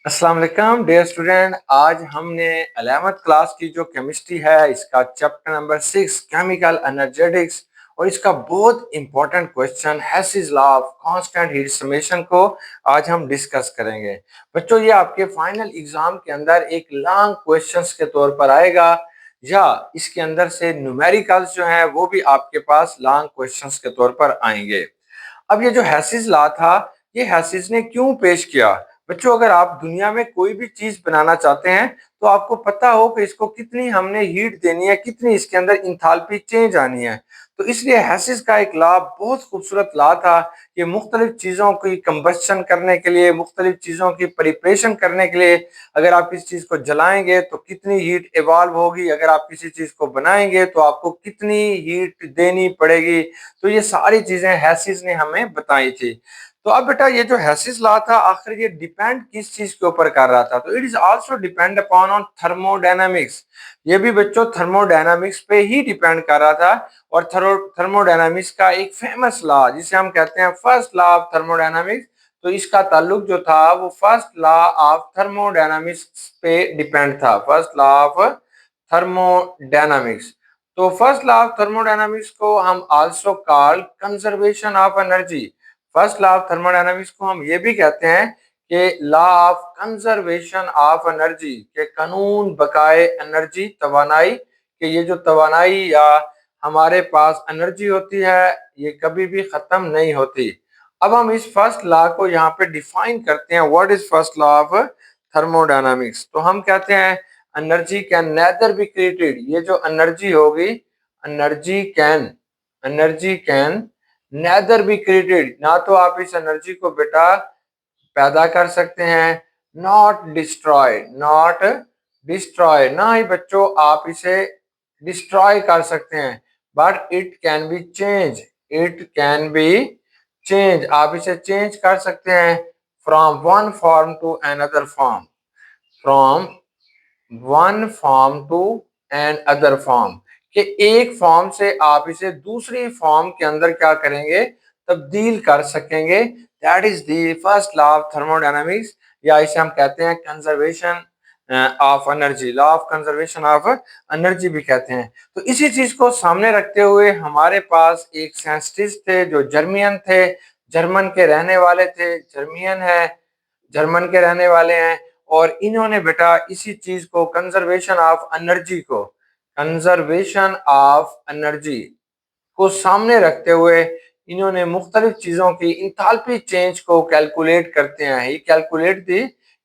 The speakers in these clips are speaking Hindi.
अस्सलाम वालेकुम डियर स्टूडेंट। आज हमने 11th क्लास की जो केमिस्ट्री है इसका चैप्टर नंबर 6 केमिकल एनर्जेटिक्स और इसका बहुत important question Hess's law of constant heat summation को आज हम डिस्कस करेंगे। बच्चों, ये आपके फाइनल एग्जाम के अंदर एक लॉन्ग क्वेश्चंस के तौर पर आएगा या इसके अंदर से न्यूमेरिकल्स जो है वो भी आपके पास लॉन्ग क्वेश्चंस के तौर पर आएंगे। अब ये जो हेसिस लॉ था, ये हेसिस ने क्यों पेश किया? बच्चों, अगर आप दुनिया में कोई भी चीज बनाना चाहते हैं तो आपको पता हो कि इसको कितनी हमने हीट देनी है, कितनी इसके अंदर इंथाल्पी चेंज आनी है। तो इसलिए हेसिस का एक लॉ बहुत खूबसूरत लॉ था कि मुख्तलिफ चीजों की कंबस्शन करने के लिए, मुख्तलिफ चीजों की प्रिपरेशन करने के लिए, अगर आप किसी चीज को जलाएंगे तो कितनी हीट इवॉल्व होगी, अगर आप किसी चीज को बनाएंगे तो आपको कितनी हीट देनी पड़ेगी। तो ये सारी चीजें हेसिस ने हमें बताई थी। तो अब बेटा, ये जो हेसिस लॉ था आखिर ये डिपेंड किस चीज के ऊपर कर रहा था? तो it is also depend upon on thermodynamics. ये भी बच्चों थर्मोडायनामिक्स पे ही डिपेंड कर रहा था। और थर्मोडायनामिक्स का एक फेमस लॉ जिसे हम कहते हैं फर्स्ट लॉ ऑफ थर्मोडायनामिक्स, तो इसका ताल्लुक जो था वो फर्स्ट लॉ ऑफ थर्मोडायनामिक्स पे डिपेंड था। First law of thermodynamics. तो फर्स्ट लॉ ऑफ थर्मोडायनामिक्स को हम also call conservation of energy. First law of thermodynamics को हम ये भी कहते हैं कि law of conservation of energy, के कानून बकाए एनर्जी, तवानाई, कि ये जो तवानाई या हमारे पास एनर्जी होती है ये कभी भी खत्म नहीं होती। अब हम इस फर्स्ट लॉ को यहाँ पे डिफाइन करते हैं। What is first law of thermodynamics? तो हम कहते हैं energy can nether be created. ये जो एनर्जी होगी, energy can energy can nether be created, ना तो आप इस एनर्जी को बेटा पैदा कर सकते हैं, नॉट डिस्ट्रॉय, ना ही बच्चों आप इसे डिस्ट्रॉय कर सकते हैं। But it can be change, it can be change, आप इसे चेंज कर सकते हैं from one form to another form, from one form to another form, कि एक फॉर्म से आप इसे दूसरी फॉर्म के अंदर क्या करेंगे, तब्दील कर सकेंगे। That is the first law of thermodynamics, या इसे हम कहते हैं conservation of energy, law of conservation of energy भी कहते हैं। तो इसी चीज को सामने रखते हुए हमारे पास एक साइंटिस्ट थे जो जर्मन थे, जर्मन के रहने वाले थे, जर्मियन है, जर्मन के रहने वाले हैं। और इन्होंने बेटा इसी चीज को कंजर्वेशन ऑफ एनर्जी को, कंजर्वेशन ऑफ एनर्जी को सामने रखते हुए इन्होंने मुख्तलिफ चीजों की इंथाल्पी चेंज को कैलकुलेट करते हैं। ही calculate the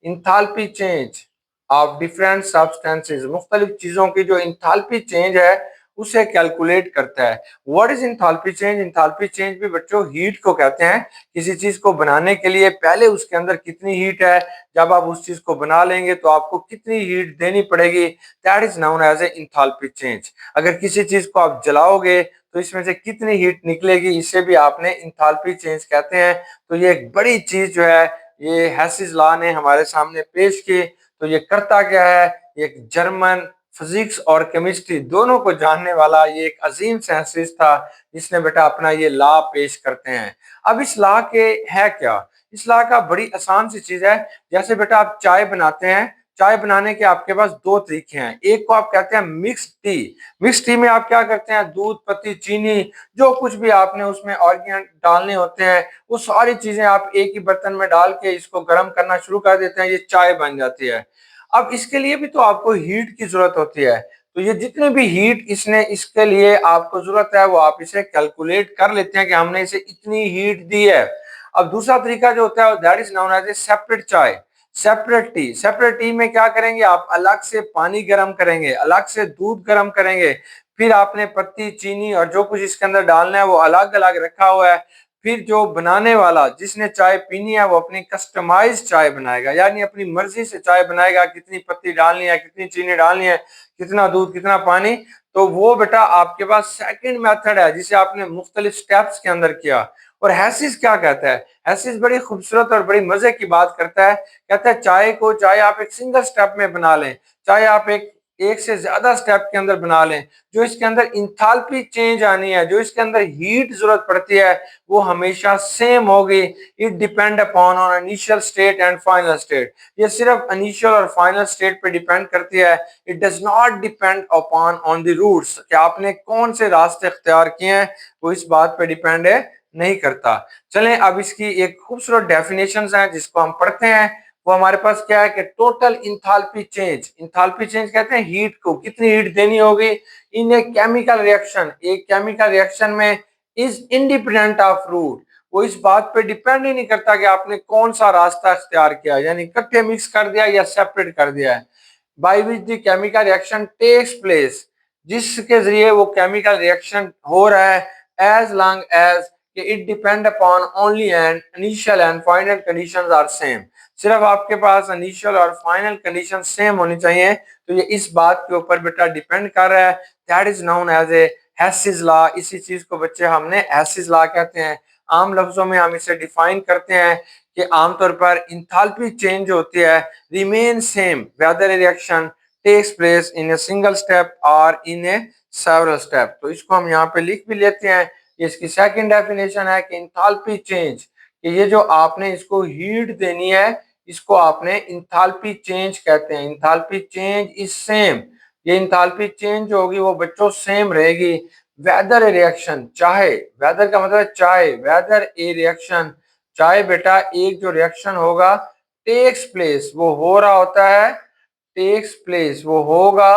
enthalpy change of different substances, मुख्तलिफ चीजों की जो इंथाल्पी चेंज है उसे कैलकुलेट करता है। What is enthalpy change? Enthalpy change भी बच्चों हीट को कहते हैं। किसी चीज को बनाने के लिए पहले उसके अंदर कितनी हीट है, जब आप उस चीज को बना लेंगे तो आपको कितनी हीट देनी पड़ेगी, that is known as a enthalpy change. अगर किसी चीज को आप जलाओगे तो इसमें से कितनी हीट निकलेगी, इसे भी आपने इंथाल्पी चेंज कहते हैं। तो ये एक बड़ी चीज जो है ये हेसिस लॉ ने हमारे सामने पेश की। तो ये करता क्या है, एक जर्मन फिजिक्स और केमिस्ट्री दोनों को जानने वाला ये एक अजीम साइंटिस्ट था जिसने बेटा अपना ये लॉ पेश करते हैं। अब इस लॉ के है क्या? इस लॉ का बड़ी आसान सी चीज है। जैसे बेटा आप चाय बनाते हैं, चाय बनाने के आपके पास दो तरीके हैं। एक को आप कहते हैं मिक्स टी। मिक्स टी में आप क्या करते हैं, दूध, पत्ती, चीनी, जो कुछ भी आपने उसमें ऑर्गेनिक डालने होते हैं वो सारी चीजें आप एक ही बर्तन में डाल के इसको गर्म करना शुरू कर देते हैं, ये चाय बन जाती है। अब इसके लिए भी तो आपको हीट की जरूरत होती है। तो ये जितने भी हीट इसने इसके लिए आपको जरूरत है वो आप इसे कैलकुलेट कर लेते हैं कि हमने इसे इतनी हीट दी है। अब दूसरा तरीका जो होता है that is known as a separate chai, separate tea. Separate tea में क्या करेंगे, आप अलग से पानी गर्म करेंगे, अलग से दूध गर्म करेंगे, फिर आपने पत्ती, चीनी और जो कुछ इसके अंदर डालना है वो अलग अलग रखा हुआ है। फिर जो बनाने वाला जिसने चाय पीनी है वो अपनी कस्टमाइज चाय बनाएगा, यानी अपनी मर्जी से चाय बनाएगा, कितनी पत्ती डालनी है, कितनी चीनी डालनी है, कितना दूध, कितना पानी। तो वो बेटा आपके पास सेकंड मेथड है जिसे आपने मुख्तलिफ स्टेप्स के अंदर किया। और हैसिस क्या कहता है, हैसिस बड़ी खूबसूरत और बड़ी मजे की बात करता है। कहता है चाय को, चाहे आप एक सिंगल स्टेप में बना लें, चाहे आप एक एक से ज्यादा स्टेप के अंदर बना लें, जो इसके अंदर इंथाल्पी चेंज आनी है, जो इसके अंदर हीट जरूरत पड़ती है, वो हमेशा सेम होगी। It depend upon on initial state and final state. ये सिर्फ इनिशियल और फाइनल स्टेट पे डिपेंड करती है। It does not depend upon on the routes, कि आपने कौन से रास्ते इख्तियार किए हैं, वो इस बात पे डिपेंड है नहीं करता। चलें अब इसकी एक खूबसूरत डेफिनेशन है जिसको हम पढ़ते हैं। वो हमारे पास क्या है कि total enthalpy change, enthalpy change कहते हैं हीट को, कितनी हीट देनी होगी इन ए केमिकल रिएक्शन, एक केमिकल रिएक्शन में, इज इंडिपेंडेंट ऑफ रूट। वो इस बात पे डिपेंड ही नहीं करता कि आपने कौन सा रास्ता इख्तियार किया, यानी इकट्ठे मिक्स कर दिया या सेपरेट कर दिया है। By which the chemical reaction takes place, जिसके जरिए वो केमिकल रिएक्शन हो रहा है, as long as it depend upon only and initial and final conditions are same. सिर्फ आपके पास इनिशियल और फाइनल कंडीशन सेम होनी चाहिए, तो ये इस बात के ऊपर बेटा डिपेंड कर रहा है। That is known as a Hess's law. इसी चीज को बच्चे हमने हेसिस लॉ कहते हैं। आम लफ्जों में हम इसे डिफाइन करते हैं कि आमतौर पर इंथाल्पी चेंज होती है remain same whether a reaction takes place in a single step और इन ए सेवरल स्टेप। तो इसको हम यहाँ पे लिख भी लेते हैं। ये इसकी सेकंड डेफिनेशन है कि इंथाल्पी चेंज, कि ये जो आपने इसको हीट देनी है, इसको आपने इंथाल्पी चेंज कहते हैं। इंथाल्पी चेंज इज सेम, ये इंथाल्पी चेंज होगी वो बच्चों सेम रहेगी। वेदर ए रिएक्शन, चाहे, वेदर का मतलब चाहे, वेदर ए रिएक्शन, चाहे बेटा एक जो रिएक्शन होगा टेक्स प्लेस, वो हो रहा होता है, टेक्स प्लेस वो होगा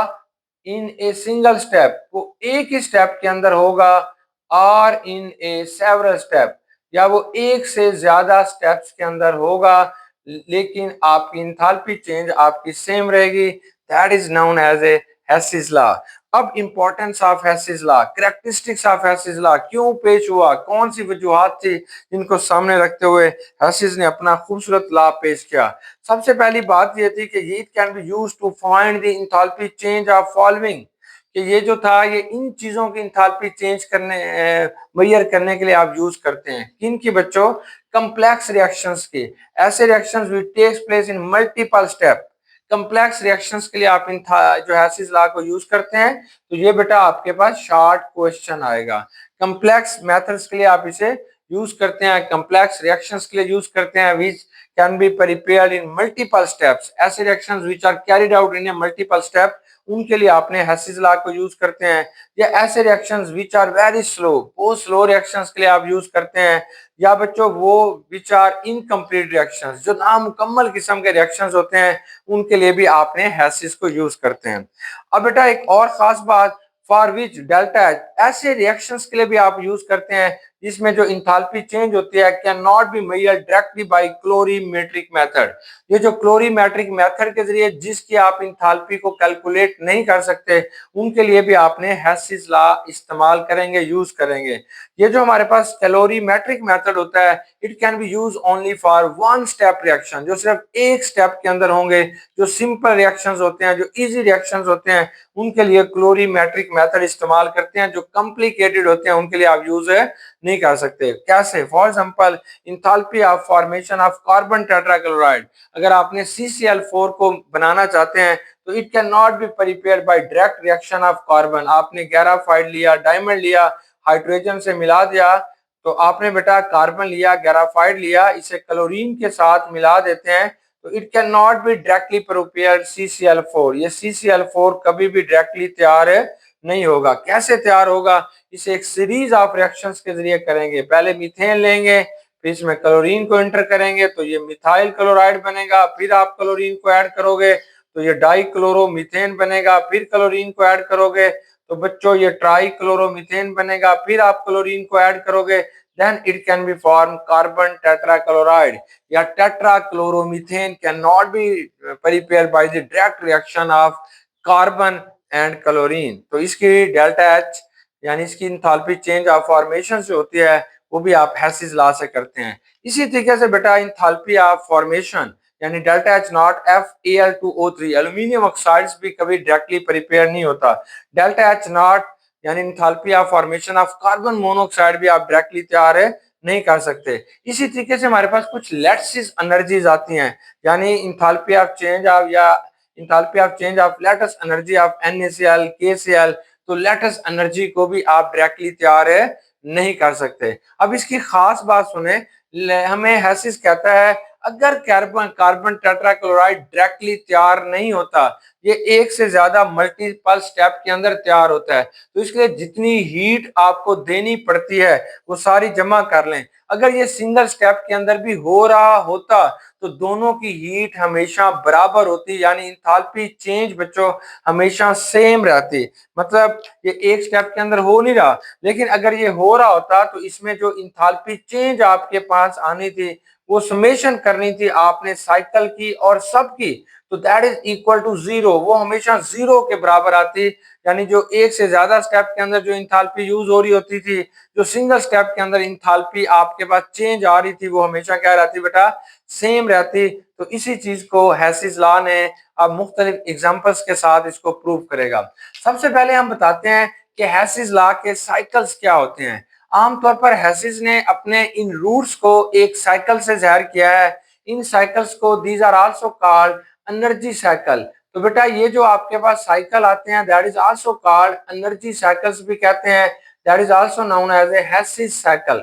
इन ए सिंगल स्टेप, वो एक ही स्टेप के अंदर होगा, और इन ए सेवरल स्टेप, या वो एक से ज्यादा स्टेप्स के अंदर होगा, लेकिन आपकी इंथाल्पी चेंज आपकी सेम रहेगी। That is known as a Hess's law. अब importance of Hess's law, characteristics of Hess's law, क्यों पेश हुआ, कौन सी वजूहात थी जिनको सामने रखते हुए हेसिस ने अपना खूबसूरत लॉ पेश किया। सबसे पहली बात ये थी कि heat can be used to find the enthalpy change of following, कि ये जो था ये इन चीजों की इंथाल्पी चेंज करने मेजर करने के लिए आप यूज करते हैं। किन की बच्चों, कम्प्लेक्स रिएक्शंस की, ऐसे reactions which takes place in multiple step. Complex reactions के लिए आप इन जो हेसिस लॉ को यूज करते हैं, तो ये बेटा आपके पास शॉर्ट क्वेश्चन आएगा। कम्प्लेक्स मेथड्स के लिए आप इसे यूज करते हैं, कम्प्लेक्स रिएक्शंस के लिए यूज करते हैं, which can be prepared in multiple steps. ऐसे reactions which are carried out in a multiple step, उनके लिए आपने हेसिस लॉ को यूज करते हैं। या ऐसे reactions which are very slow, वो स्लो रिएक्शंस के लिए आप यूज करते हैं। या बच्चों वो विच आर इनकम्प्लीट रिएक्शंस, जो नामुकम्मल किस्म के रिएक्शंस होते हैं, उनके लिए भी आपने हेसिस को यूज करते हैं। अब बेटा एक और खास बात, फॉर विच डेल्टा एच, ऐसे रिएक्शंस के लिए भी आप यूज करते हैं जिसमें जो इंथाल्पी चेंज होती है cannot be measured directly by calorimetric method. ये जो क्लोरीमेट्रिक मेथड के जरिए जिसकी आप इंथाल्पी को कैलकुलेट नहीं कर सकते, उनके लिए भी आपने हेसिस लॉ इस्तेमाल करेंगे, यूज करेंगे। ये जो हमारे पास कैलोरीमेट्रिक मेथड होता है, it can B use only for one step reaction, जो सिर्फ एक स्टेप के अंदर होंगे, जो सिंपल रिएक्शंस होते हैं, जो इजी रिएक्शंस होते हैं, उनके लिए क्लोरीमेट्रिक मेथड इस्तेमाल करते हैं। जो कॉम्प्लिकेटेड होते हैं उनके लिए आप यूज नहीं कर सकते। कैसे, for example enthalpy of formation of carbon tetrachloride, अगर आपने CCl4 को बनाना चाहते हैं, तो it can not be prepared by direct reaction of carbon. आपने ग्राफाइट लिया, डायमंड लिया, हाइड्रोजन से मिला दिया, तो आपने बेटा कार्बन लिया, ग्राफाइट लिया, इसे क्लोरीन के साथ मिला देते हैं, तो it can not be directly prepared CCl4। ये CCl4 कभी भी डायरेक्टली तैयार नहीं होगा। कैसे तैयार होगा, इसे एक सीरीज ऑफ रिएक्शंस के जरिए करेंगे। पहले मीथेन लेंगे, फिर इसमें क्लोरीन को एंटर करेंगे, तो ये मिथाइल क्लोराइड बनेगा, फिर आप क्लोरीन को ऐड करोगे तो ये डाई क्लोरोमीथेन बनेगा, फिर क्लोरीन को ऐड करोगे तो बच्चों ये ट्राई क्लोरोमीथेन बनेगा, फिर आप क्लोरीन को ऐड करोगे, then it can be formed carbon tetrachloride या tetrachloromethane cannot be prepared by the direct reaction of carbon and chlorine। तो इसकी डेल्टा एच यानी इसकी इंथाल्पी चेंज ऑफ फॉर्मेशन जो होती है वो भी आप हेसिस लॉ से करते हैं। इसी तरीके से बेटा इंथाल्पी ऑफ फॉर्मेशन यानी delta H not FeAl2O3, aluminium oxides भी कभी डायरेक्टली प्रिपेयर नहीं होता। डेल्टा एच नॉट यानी enthalpy of formation of carbon monoxide भी आप डायरेक्टली तैयार नहीं कर सकते। इसी तरीके से हमारे पास कुछ लैटिस एनर्जीज आती हैं, यानी इंथाल्पी ऑफ चेंज ऑफ या enthalpy of change of latest energy of NaCl KCl, तो लेटेस्ट एनर्जी को भी आप डायरेक्टली तैयार नहीं कर सकते। अब इसकी खास बात सुने, हमें हेसिस कहता है अगर कार्बन कार्बन टेट्राक्लोराइड डायरेक्टली तैयार नहीं होता, ये एक से ज्यादा मल्टीपल स्टेप के अंदर तैयार होता है, तो इसलिए जितनी हीट आपको देनी पड़ती है वो सारी जमा कर लें। अगर ये सिंगल स्टेप के अंदर भी हो रहा होता तो दोनों की हीट हमेशा बराबर होती, यानी इंथाल्पी चेंज बच्चों हमेशा सेम रहती। मतलब ये एक स्टेप के अंदर हो नहीं रहा, लेकिन अगर ये हो रहा होता तो इसमें जो इंथाल्पी चेंज आपके पास आनी थी वो समेशन करनी थी आपने साइकिल की और सब की, तो that is equal to zero, वो हमेशा जीरो के बराबर आती। यानी जो एक से ज्यादा स्टेप के अंदर जो इंथाल्पी यूज हो रही होती थी, जो सिंगल स्टेप के अंदर इंथाल्पी आपके पास चेंज आ रही थी, वो हमेशा क्या रहती बेटा, सेम रहती। तो इसी चीज को हेसिस लॉ ने अब मुख्तलिफ एग्जांपल्स के साथ इसको प्रूव करेगा। सबसे पहले हम बताते हैं कि हेसिस लॉ के साइकिल्स क्या होते हैं। आमतौर पर हेसिस ने अपने इन रूट्स को एक साइकिल से ज़ाहिर किया है। इन साइकिल्स को these are also called energy cycle. तो बेटा ये जो आपके पास साइकिल आते हैं that is also called energy cycles भी कहते हैं, that is also known as a Hess's cycle.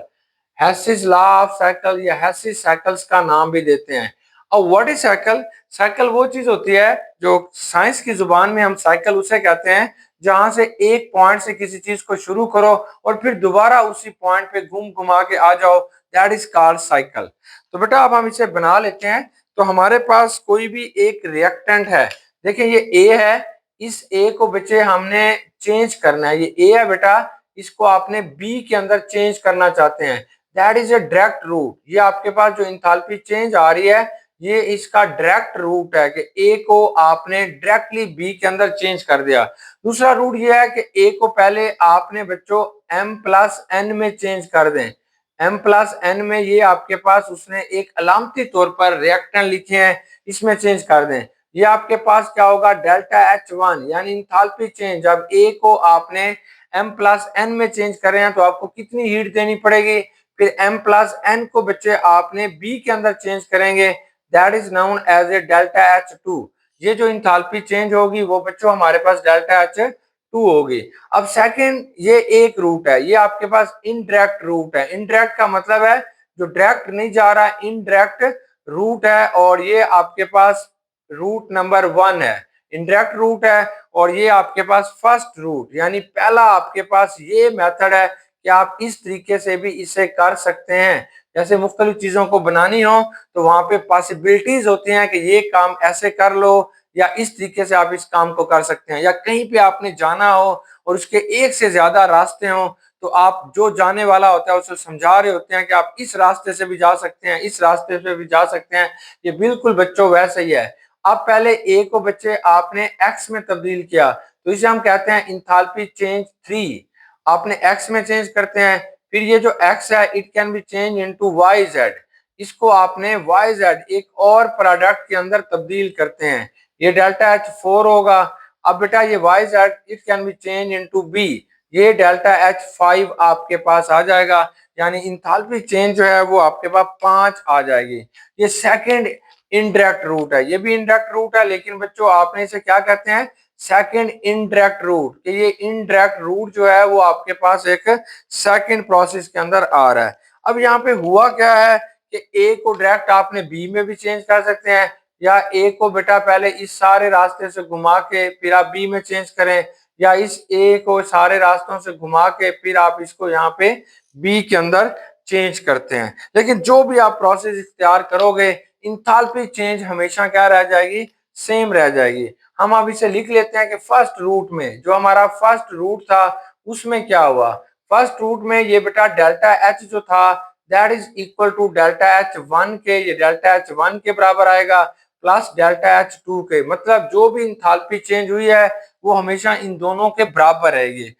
Hess's law of cycle या हेसिस साइकिल्स का नाम भी देते हैं। अब व्हाट इज साइकिल? साइकिल वो चीज होती है जो साइंस की जुबान में हम साइकिल उसे कहते हैं जहां से एक पॉइंट से किसी चीज को शुरू करो और फिर दोबारा उसी पॉइंट पे घूम घुमा के आ जाओ, दैट इज कॉल्ड साइकिल। तो बेटा अब हम इसे बना लेते हैं। तो हमारे पास कोई भी एक रिएक्टेंट है, देखिए ये ए है, इस ए को बच्चे हमने चेंज करना है, ये ए है बेटा, इसको आपने बी के अंदर चेंज करना चाहते हैं, that is a direct route. ये आपके पास जो इंथाल्पी चेंज आ रही है ये इसका डायरेक्ट रूट है कि ए को आपने डायरेक्टली बी के अंदर चेंज कर दिया। दूसरा रूट ये है कि ए को पहले आपने बच्चों m प्लस एन में चेंज कर दें। m प्लस एन में ये आपके पास उसने एक अलामती तौर पर रिएक्टेंट लिखे हैं, इसमें चेंज कर दें। ये आपके पास क्या होगा, डेल्टा H1 यानी इंथाल्पी चेंज। जब ए को आपने m प्लस एन में चेंज कर रहे हैं तो आपको कितनी हीट देनी पड़ेगी, फिर m प्लस एन को बच्चे आपने बी के अंदर चेंज करेंगे, that is known as a delta H2। ये जो इंथाल्पी चेंज होगी वो बच्चों हमारे पास डेल्टा H2 होगी। अब सेकंड ये एक रूट है, ये आपके पास इनडायरेक्ट रूट है। इनडायरेक्ट का मतलब है जो डायरेक्ट नहीं जा रहा, इनडायरेक्ट रूट है, और ये आपके पास रूट नंबर 1 है, इनडायरेक्ट रूट है। और ये आपके पास फर्स्ट रूट यानी पहला आपके पास ये मेथड है कि आप इस तरीके से भी इसे कर सकते हैं। जैसे मुख्तलिफ चीजों को बनानी हो तो वहां पे पॉसिबिलिटीज होती हैं कि ये काम ऐसे कर लो या इस तरीके से आप इस काम को कर सकते हैं, या कहीं पे आपने जाना हो और उसके एक से ज्यादा रास्ते हो तो आप जो जाने वाला होता है उसे समझा रहे होते हैं कि आप इस रास्ते से भी जा सकते हैं, इस रास्ते से भी जा सकते हैं। ये बिल्कुल बच्चों वैसे ही है। अब पहले ए को बच्चे आपने एक्स में तब्दील किया तो इसे हम कहते हैं इंथाल्पी चेंज 3, आपने एक्स में चेंज करते हैं। फिर ये जो x है it can be change into YZ, इसको आपने YZ एक और प्रोडक्ट के अंदर तब्दील करते हैं, ये डेल्टा H4 होगा। अब बेटा ये YZ it can be change into B, ये डेल्टा H5 आपके पास आ जाएगा, यानी इंथाल्पी चेंज जो है वो आपके पास 5 आ जाएगी। ये सेकंड इनडायरेक्ट रूट है, ये भी इनडायरेक्ट रूट है, लेकिन बच्चों आपने इसे क्या कहते हैं, सेकंड इनडायरेक्ट रूट, कि ये इनडायरेक्ट रूट जो है वो आपके पास एक सेकंड प्रोसेस के अंदर आ रहा है। अब यहाँ पे हुआ क्या है कि ए को डायरेक्ट आपने बी में भी चेंज कर सकते हैं, या ए को बेटा पहले इस सारे रास्ते से घुमा के फिर आप बी में चेंज करें, या इस ए को सारे रास्तों से घुमा के फिर आप इसको यहाँ पे बी के अंदर चेंज करते हैं। लेकिन जो भी आप प्रोसेस इख्तियार करोगे इंथाल्पी चेंज हमेशा क्या रह जाएगी, सेम रह जाएगी। हम अब इसे लिख लेते हैं कि फर्स्ट रूट में जो हमारा फर्स्ट रूट था उसमें क्या हुआ। फर्स्ट रूट में ये बेटा डेल्टा एच जो था that is equal to delta H1 के, ये डेल्टा H1 के बराबर आएगा प्लस डेल्टा H2 के। मतलब जो भी इंथाल्पी चेंज हुई है वो हमेशा इन दोनों के बराबर रहेगी।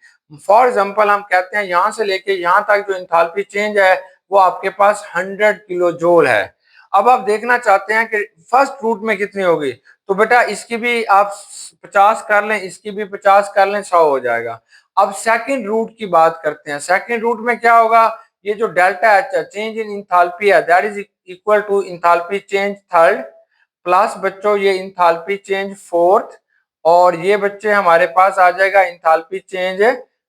फॉर एग्जांपल हम कहते हैं यहां से लेके यहां तक जो इंथाल्पी चेंज है वो आपके पास 100 किलो जूल है। अब आप देखना चाहते हैं कि फर्स्ट रूट में कितनी होगी, तो बेटा इसकी भी आप 50 कर लें, इसकी भी 50 कर लें, 100 हो जाएगा। अब सेकंड रूट की बात करते हैं। सेकंड रूट में क्या होगा, ये जो डेल्टा एच है चेंज इन इंथाल्पी है that is equal to enthalpy change third plus बच्चों ये इंथाल्पी चेंज फोर्थ, और ये बच्चे हमारे पास आ जाएगा इंथाल्पी चेंज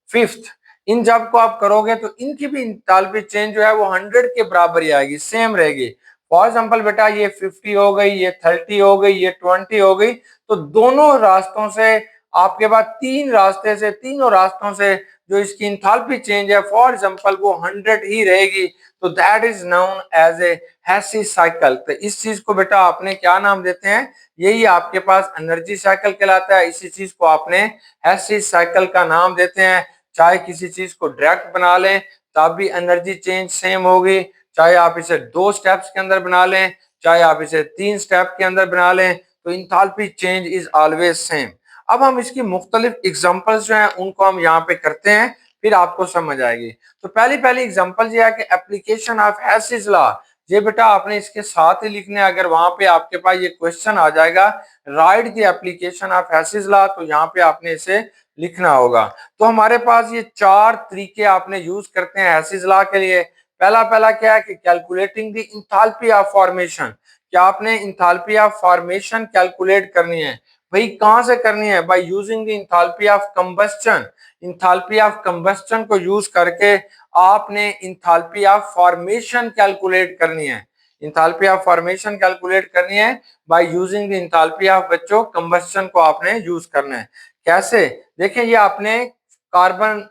फिफ्थ। इन जब को आप करोगे तो इनकी भी इंथाल्पी चेंज जो है वो 100 के बराबर ही आएगी, सेम रहेगी। फॉर एग्जाम्पल बेटा ये 50 हो गई, ये 30 हो गई, ये 20 हो गई, तो दोनों रास्तों से आपके पास तीन रास्ते से, तीनों रास्तों से जो इसकी इंथाल्पी चेंज है फॉर एग्जाम्पल वो 100 ही रहेगी। तो that is known as a Hess cycle. तो इस चीज को बेटा आपने क्या नाम देते हैं, यही आपके पास एनर्जी साइकिल कहलाता है। इसी चीज को आपने हेसी साइकिल का नाम देते हैं। चाहे किसी चीज को डायरेक्ट बना लें तब भी एनर्जी चेंज सेम होगी, चाहे आप इसे 2 स्टेप्स के अंदर बना लें, चाहे आप इसे 3 स्टेप के अंदर बना लें, तो enthalpy change is always same. अब हम इसकी मुख्तलिफ एग्जांपल्स जो हैं उनको हम यहाँ पे करते हैं, फिर आपको समझ आएगी। तो पहली पहली एग्जांपल ये है कि एप्लीकेशन ऑफ हेसीज लॉ। ये बेटा आपने इसके साथ ही लिखने, अगर वहां पे आपके पास ये क्वेश्चन आ जाएगा right the application of Hess's law, तो यहाँ पे आपने इसे लिखना होगा। तो हमारे पास ये 4 तरीके आपने यूज करते हैं हेसीज लॉ के लिए। पहला पहला क्या है कि calculating the enthalpy of formation. क्या आपने इंथाल्पी ऑफ फॉर्मेशन कैलकुलेट करनी है। भाई कहां से करनी है, bye using the enthalpy of combustion. Enthalpy of combustion को यूज करके आपने इंथाल्पी ऑफ फॉर्मेशन कैलकुलेट करनी है। इंथाल्पी ऑफ फॉर्मेशन कैलकुलेट करनी है bye using the enthalpy of बच्चों कंबस्टन को आपने यूज करना है। कैसे, देखें ये आपने कार्बन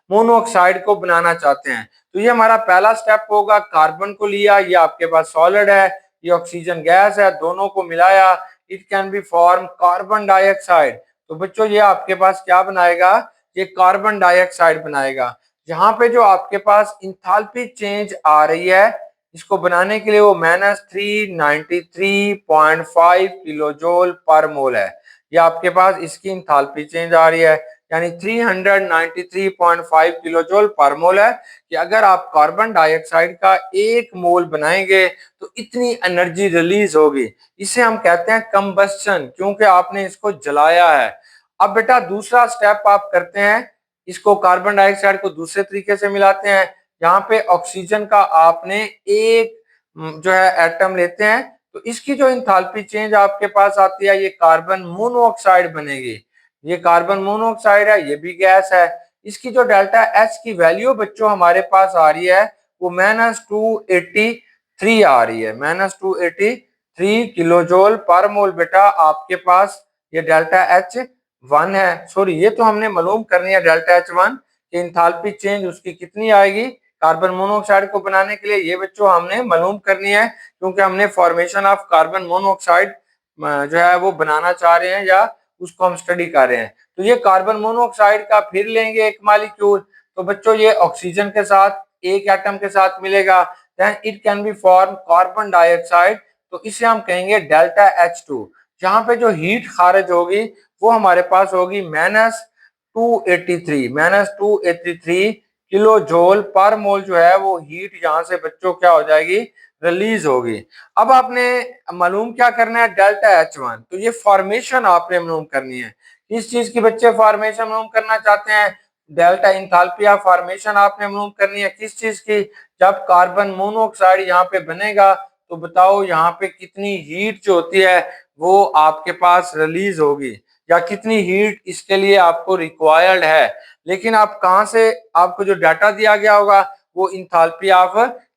मोनोऑक्साइड को बनाना चाहते हैं, तो ये हमारा पहला स्टेप होगा। कार्बन को लिया, ये आपके पास सॉलिड है, ये ऑक्सीजन गैस है, दोनों को मिलाया, it can be form carbon dioxide. तो बच्चों ये आपके पास क्या बनाएगा, ये कार्बन डाइऑक्साइड बनाएगा। यहाँ पे जो आपके पास इंथाल्पी चेंज आ रही है इसको बनाने के लिए वो -393.5 किलोजोल पर मोल है। ये आपके पास इसकी इंथाल्पी चेंज आ रही है, यानी 393.5 किलोजोल पर मोल है कि अगर आप कार्बन डाइऑक्साइड का 1 मोल बनाएंगे तो इतनी एनर्जी रिलीज होगी। इसे हम कहते हैं कंबस्टन, क्योंकि आपने इसको जलाया है। अब बेटा दूसरा स्टेप आप करते हैं, इसको कार्बन डाइऑक्साइड को दूसरे तरीके से मिलाते हैं। यहाँ पे ऑक्सीजन का आपने एक जो है एटम लेते हैं, तो इसकी जो इंथाल्पी चेंज आपके पास आती है ये कार्बन मोनोऑक्साइड बनेगी। ये कार्बन मोनोऑक्साइड है, ये भी गैस है। इसकी जो डेल्टा एच की वैल्यू बच्चों हमारे पास आ रही है वो -283 आ रही है, -283 किलोजोल पर मोल। बेटा आपके पास ये डेल्टा एच वन है, सॉरी ये तो हमने मालूम करनी है डेल्टा एच वन की इंथाल्पी चेंज उसकी कितनी आएगी कार्बन मोनोऑक्साइड को बनाने के लिए, ये बच्चों हमने मालूम करनी है, क्योंकि हमने फॉर्मेशन ऑफ कार्बन मोनोऑक्साइड जो है वो बनाना चाह रहे हैं या उसको हम स्टडी कर रहे हैं। तो ये कार्बन मोनोऑक्साइड का फिर लेंगे एक मॉलिक्यूल, तो बच्चों ये ऑक्सीजन के साथ एक एटम के साथ मिलेगा, then it can be form carbon dioxide, तो इसे हम कहेंगे डेल्टा H2। जहां पे जो हीट खारिज होगी वो हमारे पास होगी -283 किलो जोल पर मोल, जो है वो हीट यहाँ से बच्चों क्या हो जाएगी, रिलीज होगी। अब आपने मालूम क्या करना है डेल्टा H1, तो ये फॉर्मेशन आपने मालूम करनी है। किस चीज की बच्चे फॉर्मेशन मालूम करना चाहते हैं, डेल्टा इंथाल्पी ऑफ फॉर्मेशन आपने मालूम करनी है। किस चीज की, जब कार्बन मोनोऑक्साइड यहाँ पे बनेगा तो बताओ यहाँ पे कितनी हीट जो होती है वो आपके पास रिलीज होगी, या कितनी हीट इसके लिए आपको रिक्वायर्ड है। लेकिन आप कहां से, आपको जो डाटा दिया गया होगा वो इंथाल्पी ऑफ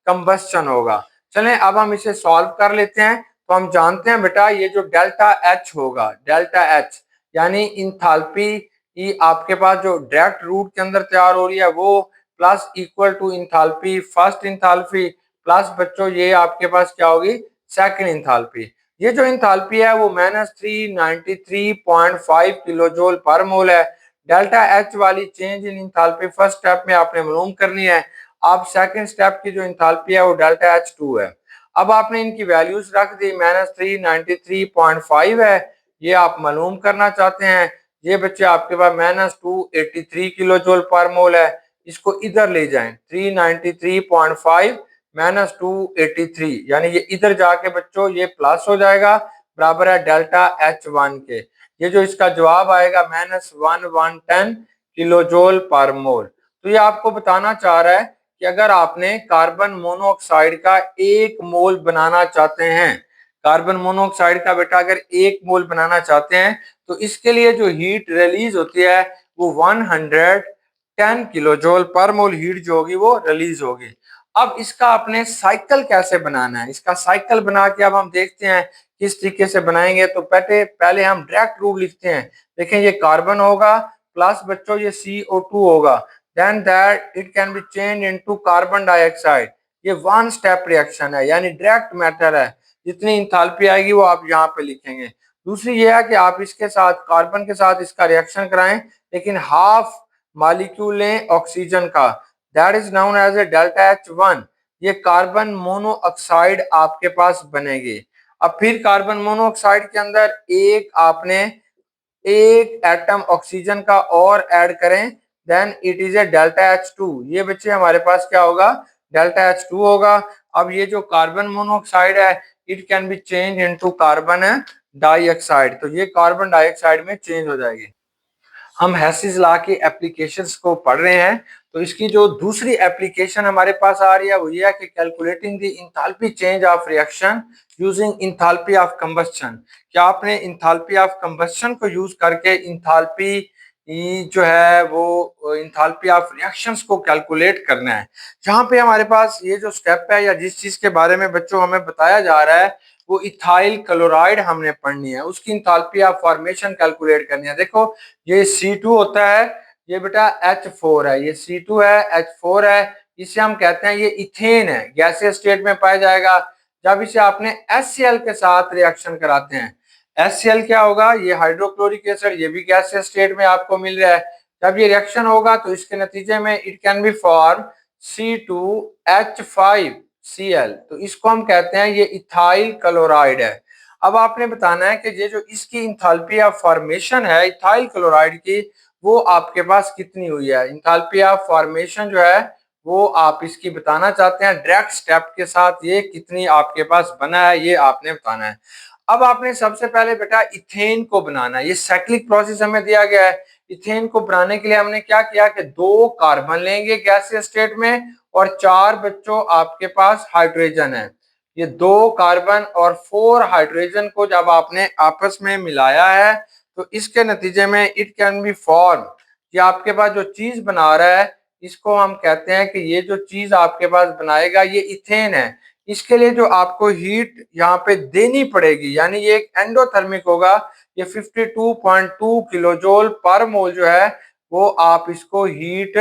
कंबस्टन होगा। चलें अब हम इसे सॉल्व कर लेते हैं। तो हम जानते हैं बेटा ये जो डेल्टा एच होगा, डेल्टा एच यानी इंथाल्पी की आपके पास जो डायरेक्ट रूट के अंदर तैयार हो रही है वो plus equal to enthalpy first enthalpy plus बच्चों ये आपके पास क्या होगी सेकंड इंथाल्पी। ये जो इंथाल्पी है वो -393.5 किलोजोल पर मोल है। डेल्टा एच वाली change in enthalpy first step में आपने मालूम करनी है। अब सेकंड स्टेप की जो इंथाल्पी है वो डेल्टा H2 है। अब आपने इनकी वैल्यूज रख दी, -393.5 है, ये आप मालूम करना चाहते हैं। ये बच्चे आपके पास -283 किलो जोल पर मोल है, इसको इधर ले जाएं, 393.5 -283 यानी ये इधर जाके बच्चों ये प्लस हो जाएगा, बराबर है डेल्टा H1 के। ये जो इसका जवाब आएगा -1110 किलो जोल पर मोल। तो ये आपको बताना चाह रहा है कि अगर आपने कार्बन मोनोऑक्साइड का 1 मोल बनाना चाहते हैं, कार्बन मोनोऑक्साइड का बेटा अगर 1 मोल बनाना चाहते हैं तो इसके लिए जो हीट रिलीज होती है वो 110 किलोजोल पर मोल हीट जो होगी वो रिलीज होगी। अब इसका अपने साइकिल कैसे बनाना है, इसका साइकिल बना के अब हम देखते हैं किस तरीके से बनाएंगे। तो पहले हम डायरेक्ट रूल लिखते हैं। देखें ये कार्बन होगा प्लस बच्चों ये CO2 होगा, then that it can be change into carbon dioxide. ये वन स्टेप रिएक्शन है यानी डायरेक्ट मेथड है। जितनी इंथैल्पी आएगी वो आप यहाँ पे लिखेंगे। दूसरी ये है कि आप इसके साथ कार्बन के साथ इसका रिएक्शन कराएं लेकिन हाफ मॉलिक्यूल लें ऑक्सीजन का, that is known as a delta H1। ये कार्बन मोनोऑक्साइड आपके पास बनेगी। अब फिर कार्बन मोनोऑक्साइड के अंदर आपने एक एटम ऑक्सीजन का और ऐड करें, then it is a delta H2। ये बच्चे हमारे पास क्या होगा, डेल्टा H2 होगा। अब ये जो कार्बन मोनोऑक्साइड है it can be change into carbon dioxide, तो ये कार्बन डाइऑक्साइड में चेंज हो जाएगी। हम हेसिस लॉ की एप्लीकेशंस को पढ़ रहे हैं, तो इसकी जो दूसरी एप्लीकेशन हमारे पास आ रही है वो ये है कि calculating the enthalpy change of reaction using enthalpy of combustion. क्या आपने इंथैल्पी ऑफ कंबस्शन को यूज करके इंथैल्पी जो है वो इंथैल्पी ऑफ रिएक्शंस को कैलकुलेट करना है। जहां पे हमारे पास ये जो स्टेप है या जिस चीज के बारे में बच्चों हमें बताया जा रहा है वो इथाइल क्लोराइड हमने पढ़नी है, उसकी इंथैल्पी ऑफ फॉर्मेशन कैलकुलेट करनी है। देखो ये C2 होता है, ये बेटा H4 है, ये C2 है H4 है, इसे हम कहते हैं ये इथेन है, गैसीय स्टेट में पाया जाएगा। जब इसे आपने HCl के साथ रिएक्शन कराते हैं, HCl क्या होगा, ये हाइड्रोक्लोरिक एसिड, ये भी गैसीय स्टेट में आपको मिल रहा है। जब ये रिएक्शन होगा तो इसके नतीजे में it can be form C2H5Cl, तो इसको हम कहते हैं ये इथाइल क्लोराइड है। अब आपने बताना है कि ये जो इसकी इंथैल्पी ऑफ फॉर्मेशन है इथाइल क्लोराइड की वो आपके पास कितनी हुई है। इंथैल्पी ऑफ फॉर्मेशन जो है वो आप इसकी बताना चाहते हैं डायरेक्ट स्टेप के साथ, ये कितनी आपके पास बना है ये आपने बताना है। अब आपने सबसे पहले बेटा इथेन को बनाना है, ये साइक्लिक प्रोसेस हमें दिया गया है। इथेन को बनाने के लिए हमने क्या किया कि 2 कार्बन लेंगे गैसीय स्टेट में और 4 बच्चों आपके पास हाइड्रोजन है। ये 2 कार्बन और 4 हाइड्रोजन को जब आपने आपस में मिलाया है तो इसके नतीजे में इट कैन बी फॉर्म, ये आपके पास जो चीज बना रहा है इसको हम कहते हैं कि ये जो चीज आपके पास बनाएगा ये इथेन है। इसके लिए जो आपको हीट यहाँ पे देनी पड़ेगी यानी ये एक एंडोथर्मिक होगा, ये 52.2 किलोजोल पर मोल जो है वो आप इसको हीट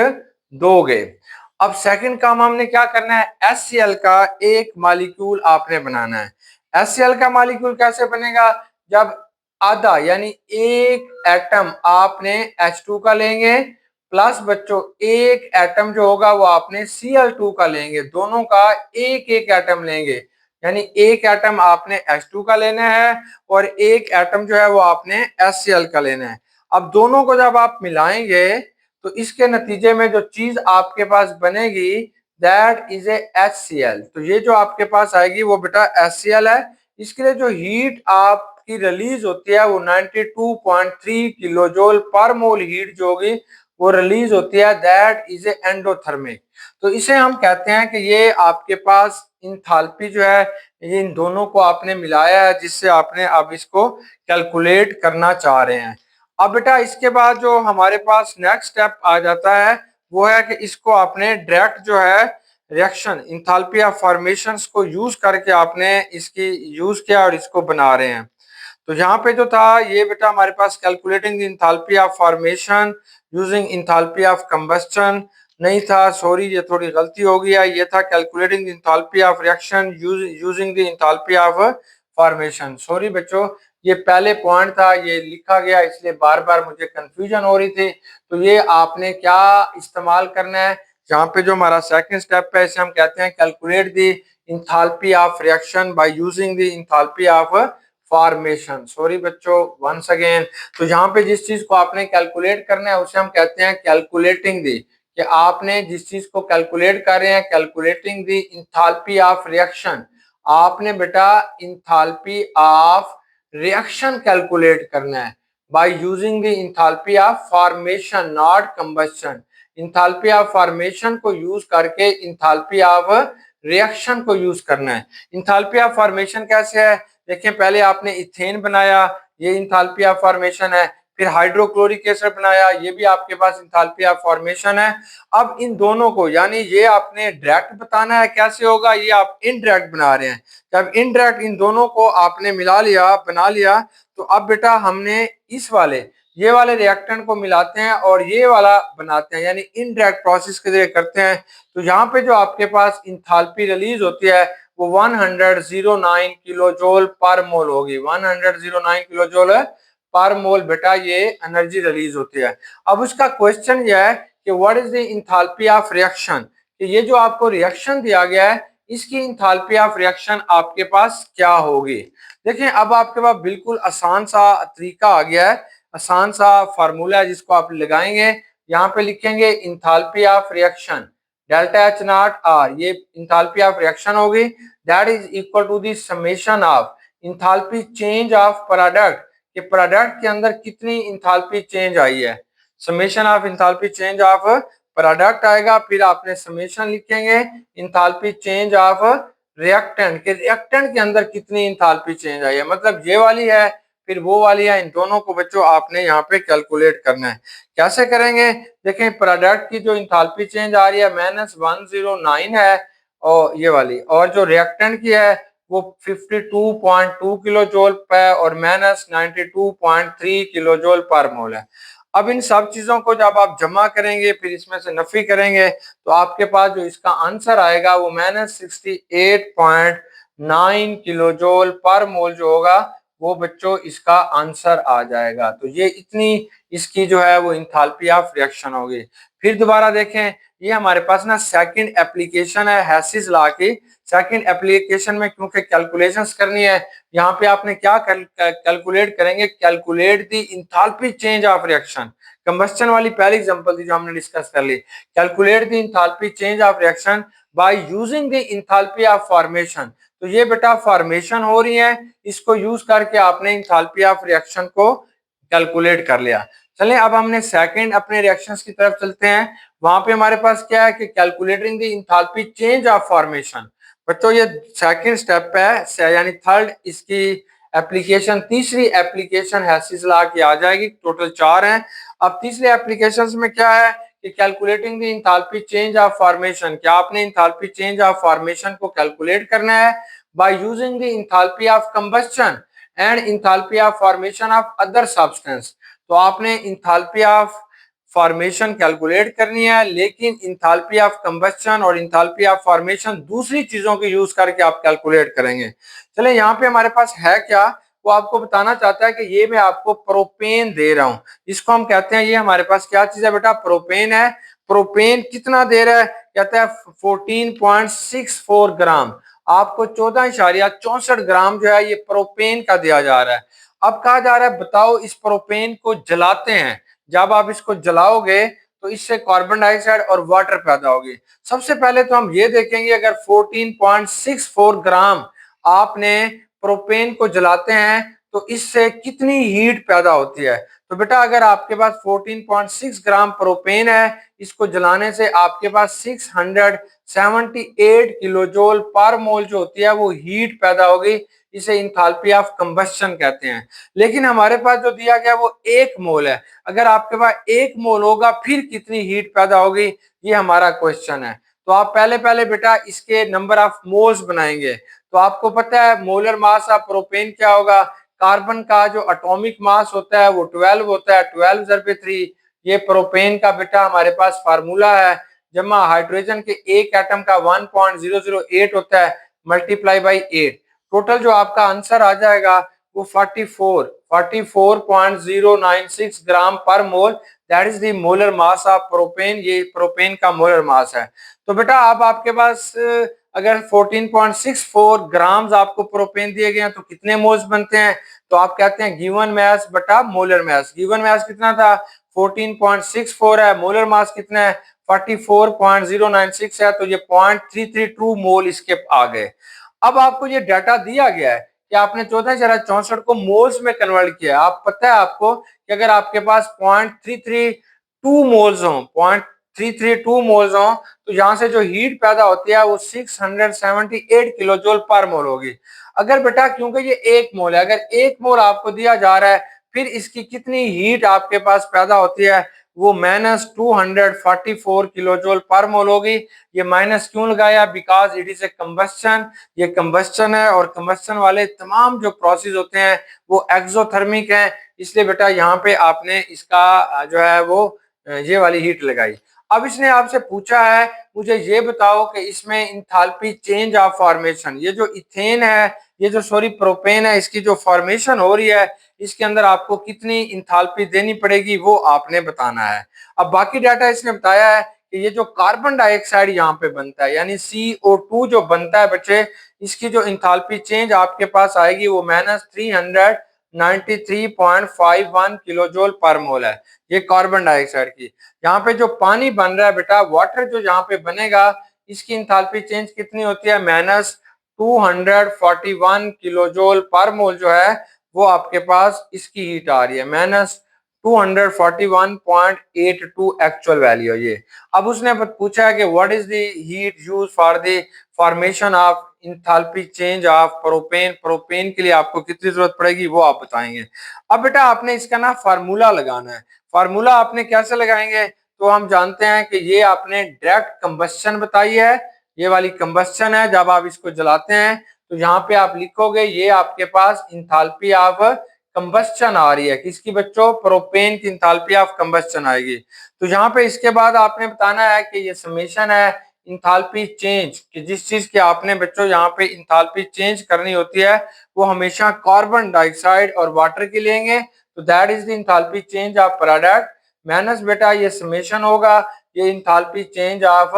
दोगे। अब सेकंड काम हमने क्या करना है, HCl का एक मॉलिक्यूल आपने बनाना है। HCl का मॉलिक्यूल कैसे बनेगा, जब आधा यानी एक एटम आपने H2 का लेंगे प्लस बच्चों एक एटम जो होगा वो आपने Cl2 का लेंगे, दोनों का एक एक एटम लेंगे यानी एक एटम आपने H2 का लेना है और एक एटम जो है वो आपने HCl का लेना है। अब दोनों को जब आप मिलाएंगे तो इसके नतीजे में जो चीज आपके पास बनेगी दैट इज ए HCl, तो ये जो आपके पास आएगी वो बेटा HCl है। इसके लिए जो हीट आपकी रिलीज होती है वो 92.3 किलोजोल पर मोल हीट जो होगी वो रिलीज होती है, दैट इज ए एंडोथर्मिक। तो इसे हम कहते हैं कि ये आपके पास इंथैल्पी जो है ये इन दोनों को आपने मिलाया है जिससे आपने अब इसको कैलकुलेट करना चाह रहे हैं। अब बेटा इसके बाद जो हमारे पास नेक्स्ट स्टेप आ जाता है वो है कि इसको आपने डायरेक्ट जो है रिएक्शन इंथैल्पी ऑफ फॉर्मेशंस को यूज करके आपने इसकी यूज किया और इसको बना रहे हैं। तो यहाँ पे जो था ये बेटा हमारे पास calculating the enthalpy of formation using enthalpy of combustion नहीं था, सॉरी ये थोड़ी गलती हो गई है, ये था calculating the enthalpy of reaction using the enthalpy of formation. Sorry बच्चों ये पहले पॉइंट था ये लिखा गया इसलिए बार बार मुझे कंफ्यूजन हो रही थी। तो ये आपने क्या इस्तेमाल करना है, जहाँ पे जो हमारा सेकंड स्टेप है इसे हम कहते हैं calculate the enthalpy of reaction by using the enthalpy of formation. Sorry बच्चों वंस अगेन, तो यहाँ पे जिस चीज को आपने कैलकुलेट करना है उसे हम कहते हैं कैलकुलेटिंग दी, कि आपने जिस चीज को कैलकुलेट कर रहे हैं calculating the enthalpy of reaction, आपने बेटा इंथैल्पी ऑफ रिएक्शन कैलकुलेट करना है bye using the enthalpy of formation not combustion. Enthalpy of formation को यूज करके इंथैल्पी ऑफ रिएक्शन को यूज करना है। इंथैल्पी ऑफ फॉर्मेशन कैसे है, देखिए पहले आपने इथेन बनाया, ये इंथाल्पी ऑफ फॉर्मेशन है, फिर हाइड्रोक्लोरिक एसिड बनाया, ये भी आपके पास इंथाल्पी ऑफ फॉर्मेशन है। अब इन दोनों को, यानी ये आपने डायरेक्ट बताना है कैसे होगा, ये आप इनडायरेक्ट बना रहे हैं। जब इनडायरेक्ट इन दोनों को आपने मिला लिया, बना लिया, तो अब बेटा हमने इस वाले, ये वाले रिएक्टेंट को मिलाते हैं और ये वाला बनाते हैं, यानी इनडायरेक्ट प्रोसेस के जरिए करते हैं। तो यहाँ पे जो आपके पास इंथाल्पी रिलीज होती है वो 109 किलो जूल पर मोल होगी। 109 किलो जूल पर मोल बेटा ये एनर्जी रिलीज होती है। अब उसका क्वेश्चन यह है कि what is the enthalpy of reaction, कि ये जो आपको रिएक्शन दिया गया है इसकी इंथाल्पी ऑफ रिएक्शन आपके पास क्या होगी। देखिए अब आपके पास बिल्कुल आसान सा तरीका आ गया है, आसान सा फार्मूला है जिसको आप लगाएंगे। यहाँ पे लिखेंगे enthalpy of reaction delta H naught R, ये इंथाल्पी ऑफ रिएक्शन होगी, that is equal to the summation of enthalpy change of product, कि प्रोडक्ट के अंदर कितनी इंथाल्पी चेंज आई है। Summation of enthalpy change of product आएगा, फिर आपने समेशन लिखेंगे इंथाल्पी चेंज ऑफ रिएक्टेंट, के रिएक्टेंट के अंदर कितनी इंथाल्पी चेंज आई है, मतलब ये वाली है फिर वो वाली है, इन दोनों को बच्चों आपने यहाँ पे कैलकुलेट करना है। कैसे करेंगे, देखें प्रोडक्ट की जो इंथाल्पी चेंज आ रही है -109 है और ये वाली, और जो रिएक्टेंट की है वो 52.2 किलो जूल पे और -92.3 किलो जूल पर मोल है। अब इन सब चीजों को जब आप जमा करेंगे फिर इसमें से नफी करेंगे तो आपके पास जो इसका आंसर आएगा वो -68.9 किलो जूल पर मोल जो होगा वो बच्चों इसका आंसर आ जाएगा। तो ये इतनी इसकी जो है वो इंथाल्पी ऑफ रिएक्शन होगी। फिर दोबारा देखें, ये हमारे पास ना सेकंड एप्लीकेशन है हेसिस लॉ की। सेकंड एप्लीकेशन में क्योंकि कैलकुलेशंस करनी है, यहाँ पे आपने क्या कैलकुलेट करेंगे, calculate the enthalpy change of reaction. Combustion वाली पहली एग्जांपल थी जो हमने डिस्कस कर ली, calculate the enthalpy change of reaction by using the enthalpy of formation. तो ये बेटा फॉर्मेशन हो रही है, इसको यूज करके आपने इंथाल्पी ऑफ रिएक्शन को कैलकुलेट कर लिया। चलें अब हमने सेकंड अपने रिएक्शंस की तरफ चलते हैं। वहां पे हमारे पास क्या है कि calculating the enthalpy change of formation. बच्चों ये सेकंड स्टेप है, यानी थर्ड इसकी एप्लीकेशन, तीसरी एप्लीकेशन हेसिस लॉ की आ जाएगी। टोटल 4 हैं। अब तीसरे एप्लीकेशंस में क्या है कि calculating the enthalpy change of formation, क्या आपने इंथाल्पी चेंज ऑफ फॉर्मेशन को कैलकुलेट करना है bye using the enthalpy of combustion and enthalpy of formation of other substance. तो आपने इंथाल्पी ऑफ फॉर्मेशन कैलकुलेट करनी है, लेकिन इंथाल्पी ऑफ कंबस्शन और इंथाल्पी ऑफ फॉर्मेशन दूसरी चीजों की यूज करके आप कैलकुलेट करेंगे। चले यहाँ पे हमारे पास है क्या, वो आपको बताना चाहता है कि ये मैं आपको प्रोपेन दे रहा हूं, इसको हम कहते हैं, ये हमारे पास क्या चीज है बेटा, प्रोपेन है। प्रोपेन कितना दे रहा है, कहता है 14.64 ग्राम, आपको 14.64 ग्राम जो है ये प्रोपेन का दिया जा रहा है। अब कहा जा रहा है बताओ इस प्रोपेन को जलाते हैं, जब आप इसको जलाओगे तो इससे कार्बन डाइऑक्साइड और वाटर पैदा होगी। सबसे पहले तो हम ये देखेंगे अगर 14.64 ग्राम आपने प्रोपेन को जलाते हैं तो इससे कितनी हीट पैदा होती है। तो बेटा अगर आपके पास 14.6 ग्राम प्रोपेन है, इसको जलाने से आपके पास 678 किलो जूल पर मोल जो होती है वो हीट पैदा होगी, इसे इंथाल्पी ऑफ कंबस्शन कहते हैं। लेकिन हमारे पास जो दिया गया वो 1 मोल है, अगर आपके पास 1 मोल होगा फिर कितनी हीट पैदा होगी, ये हमारा क्वेश्चन है। तो आप पहले पहले बेटा इसके नंबर ऑफ मोल्स बनाएंगे। तो आपको पता है मोलर मास ऑफ प्रोपेन क्या होगा, कार्बन का जो एटॉमिक मास होता है वो 12 होता है, 12/3। ये प्रोपेन का बेटा हमारे पास फार्मूला है, जमा हाइड्रोजन के एक एटम का 1.008 होता है मल्टीप्लाई बाई 8। टोटल जो आपका आंसर आ जाएगा वो 44.096 ग्राम पर mole, that is the molar mass of propane. ये प्रोपेन का मोलर मास है। तो बेटा अब आपके पास अगर 14.64 ग्राम्स आपको प्रोपेन दिए गए हैं तो कितने मोल्स बनते हैं, तो आप कहते हैं गिवन मास बटा मोलर मास। गिवन मास कितना था 14.64 है, मोलर मास कितना है 44.096 है, तो ये 0.332 मोल इसके आ गए। अब आपको ये डाटा दिया गया है कि आपने 14.64 को मोल्स में कन्वर्ट किया। आप पता है आपको कि अगर आपके पास 0.332 मोल्स हो, 332 मोल्स हो तो यहाँ से जो हीट पैदा होती है वो 678 किलो जूल पर मोल होगी। अगर बेटा क्योंकि ये 1 मोल है, अगर 1 मोल आपको दिया जा रहा है फिर इसकी कितनी हीट आपके पास पैदा होती है वो -244 किलो जूल पर मोल होगी। ये माइनस क्यों लगाया? Because it is A combustion, ये कंबस्शन है और कंबस्शन वाले तमाम जो प्रोसेस होते हैं वो एक्सोथर्मिक हैं, इसलिए बेटा यहाँ पे आपने इसका जो है वो ये वाली हीट लगाई। अब इसने आपसे पूछा है मुझे ये बताओ कि इसमें इंथाल्पी चेंज ऑफ फॉर्मेशन, ये जो इथेन है, ये जो सॉरी प्रोपेन है, इसकी जो फॉर्मेशन हो रही है इसके अंदर आपको कितनी इंथाल्पी देनी पड़ेगी वो आपने बताना है। अब बाकी डाटा इसने बताया है कि ये जो कार्बन डाइऑक्साइड यहाँ पे बनता है यानी CO2 जो बनता है बच्चे, इसकी जो इंथाल्पी चेंज आपके पास आएगी वो -393.51 किलो जूल पर मोल है, ये कार्बन डाइऑक्साइड की। यहाँ पे जो पानी बन रहा है बेटा, वाटर जो यहाँ पे बनेगा इसकी इंथाल्पी चेंज कितनी होती है? -241 किलो जूल पर मोल जो है वो आपके पास इसकी हीट आ रही है, -241.82 एक्चुअल वैल्यू है ये। अब उसने पूछा है कि what is the heat use for the formation of enthalpy change of propane, propane के लिए आपको कितनी जरूरत पड़ेगी वो आप बताएंगे। अब बेटा आपने इसका ना फार्मूला लगाना है। फार्मूला आपने कैसे लगाएंगे? तो हम जानते हैं कि ये आपने डायरेक्ट कंबस्शन बताई है, ये वाली कंबस्शन है, जब आप इसको जलाते हैं तो यहाँ पे आप लिखोगे ये आपके पास इंथाल्पी ऑफ कंबस्शन आ रही है, किसकी बच्चों? प्रोपेन की इंथाल्पी ऑफ कंबस्शन आएगी। तो यहाँ पे इसके बाद आपने बताना है कि ये समेशन है इंथाल्पी चेंज, कि जिस चीज की आपने बच्चों यहाँ पे इंथाल्पी चेंज करनी होती है वो हमेशा कार्बन डाइऑक्साइड और वाटर की लेंगे, तो that is the enthalpy change of product minus बेटा ये समेशन होगा ये इंथाल्पी चेंज ऑफ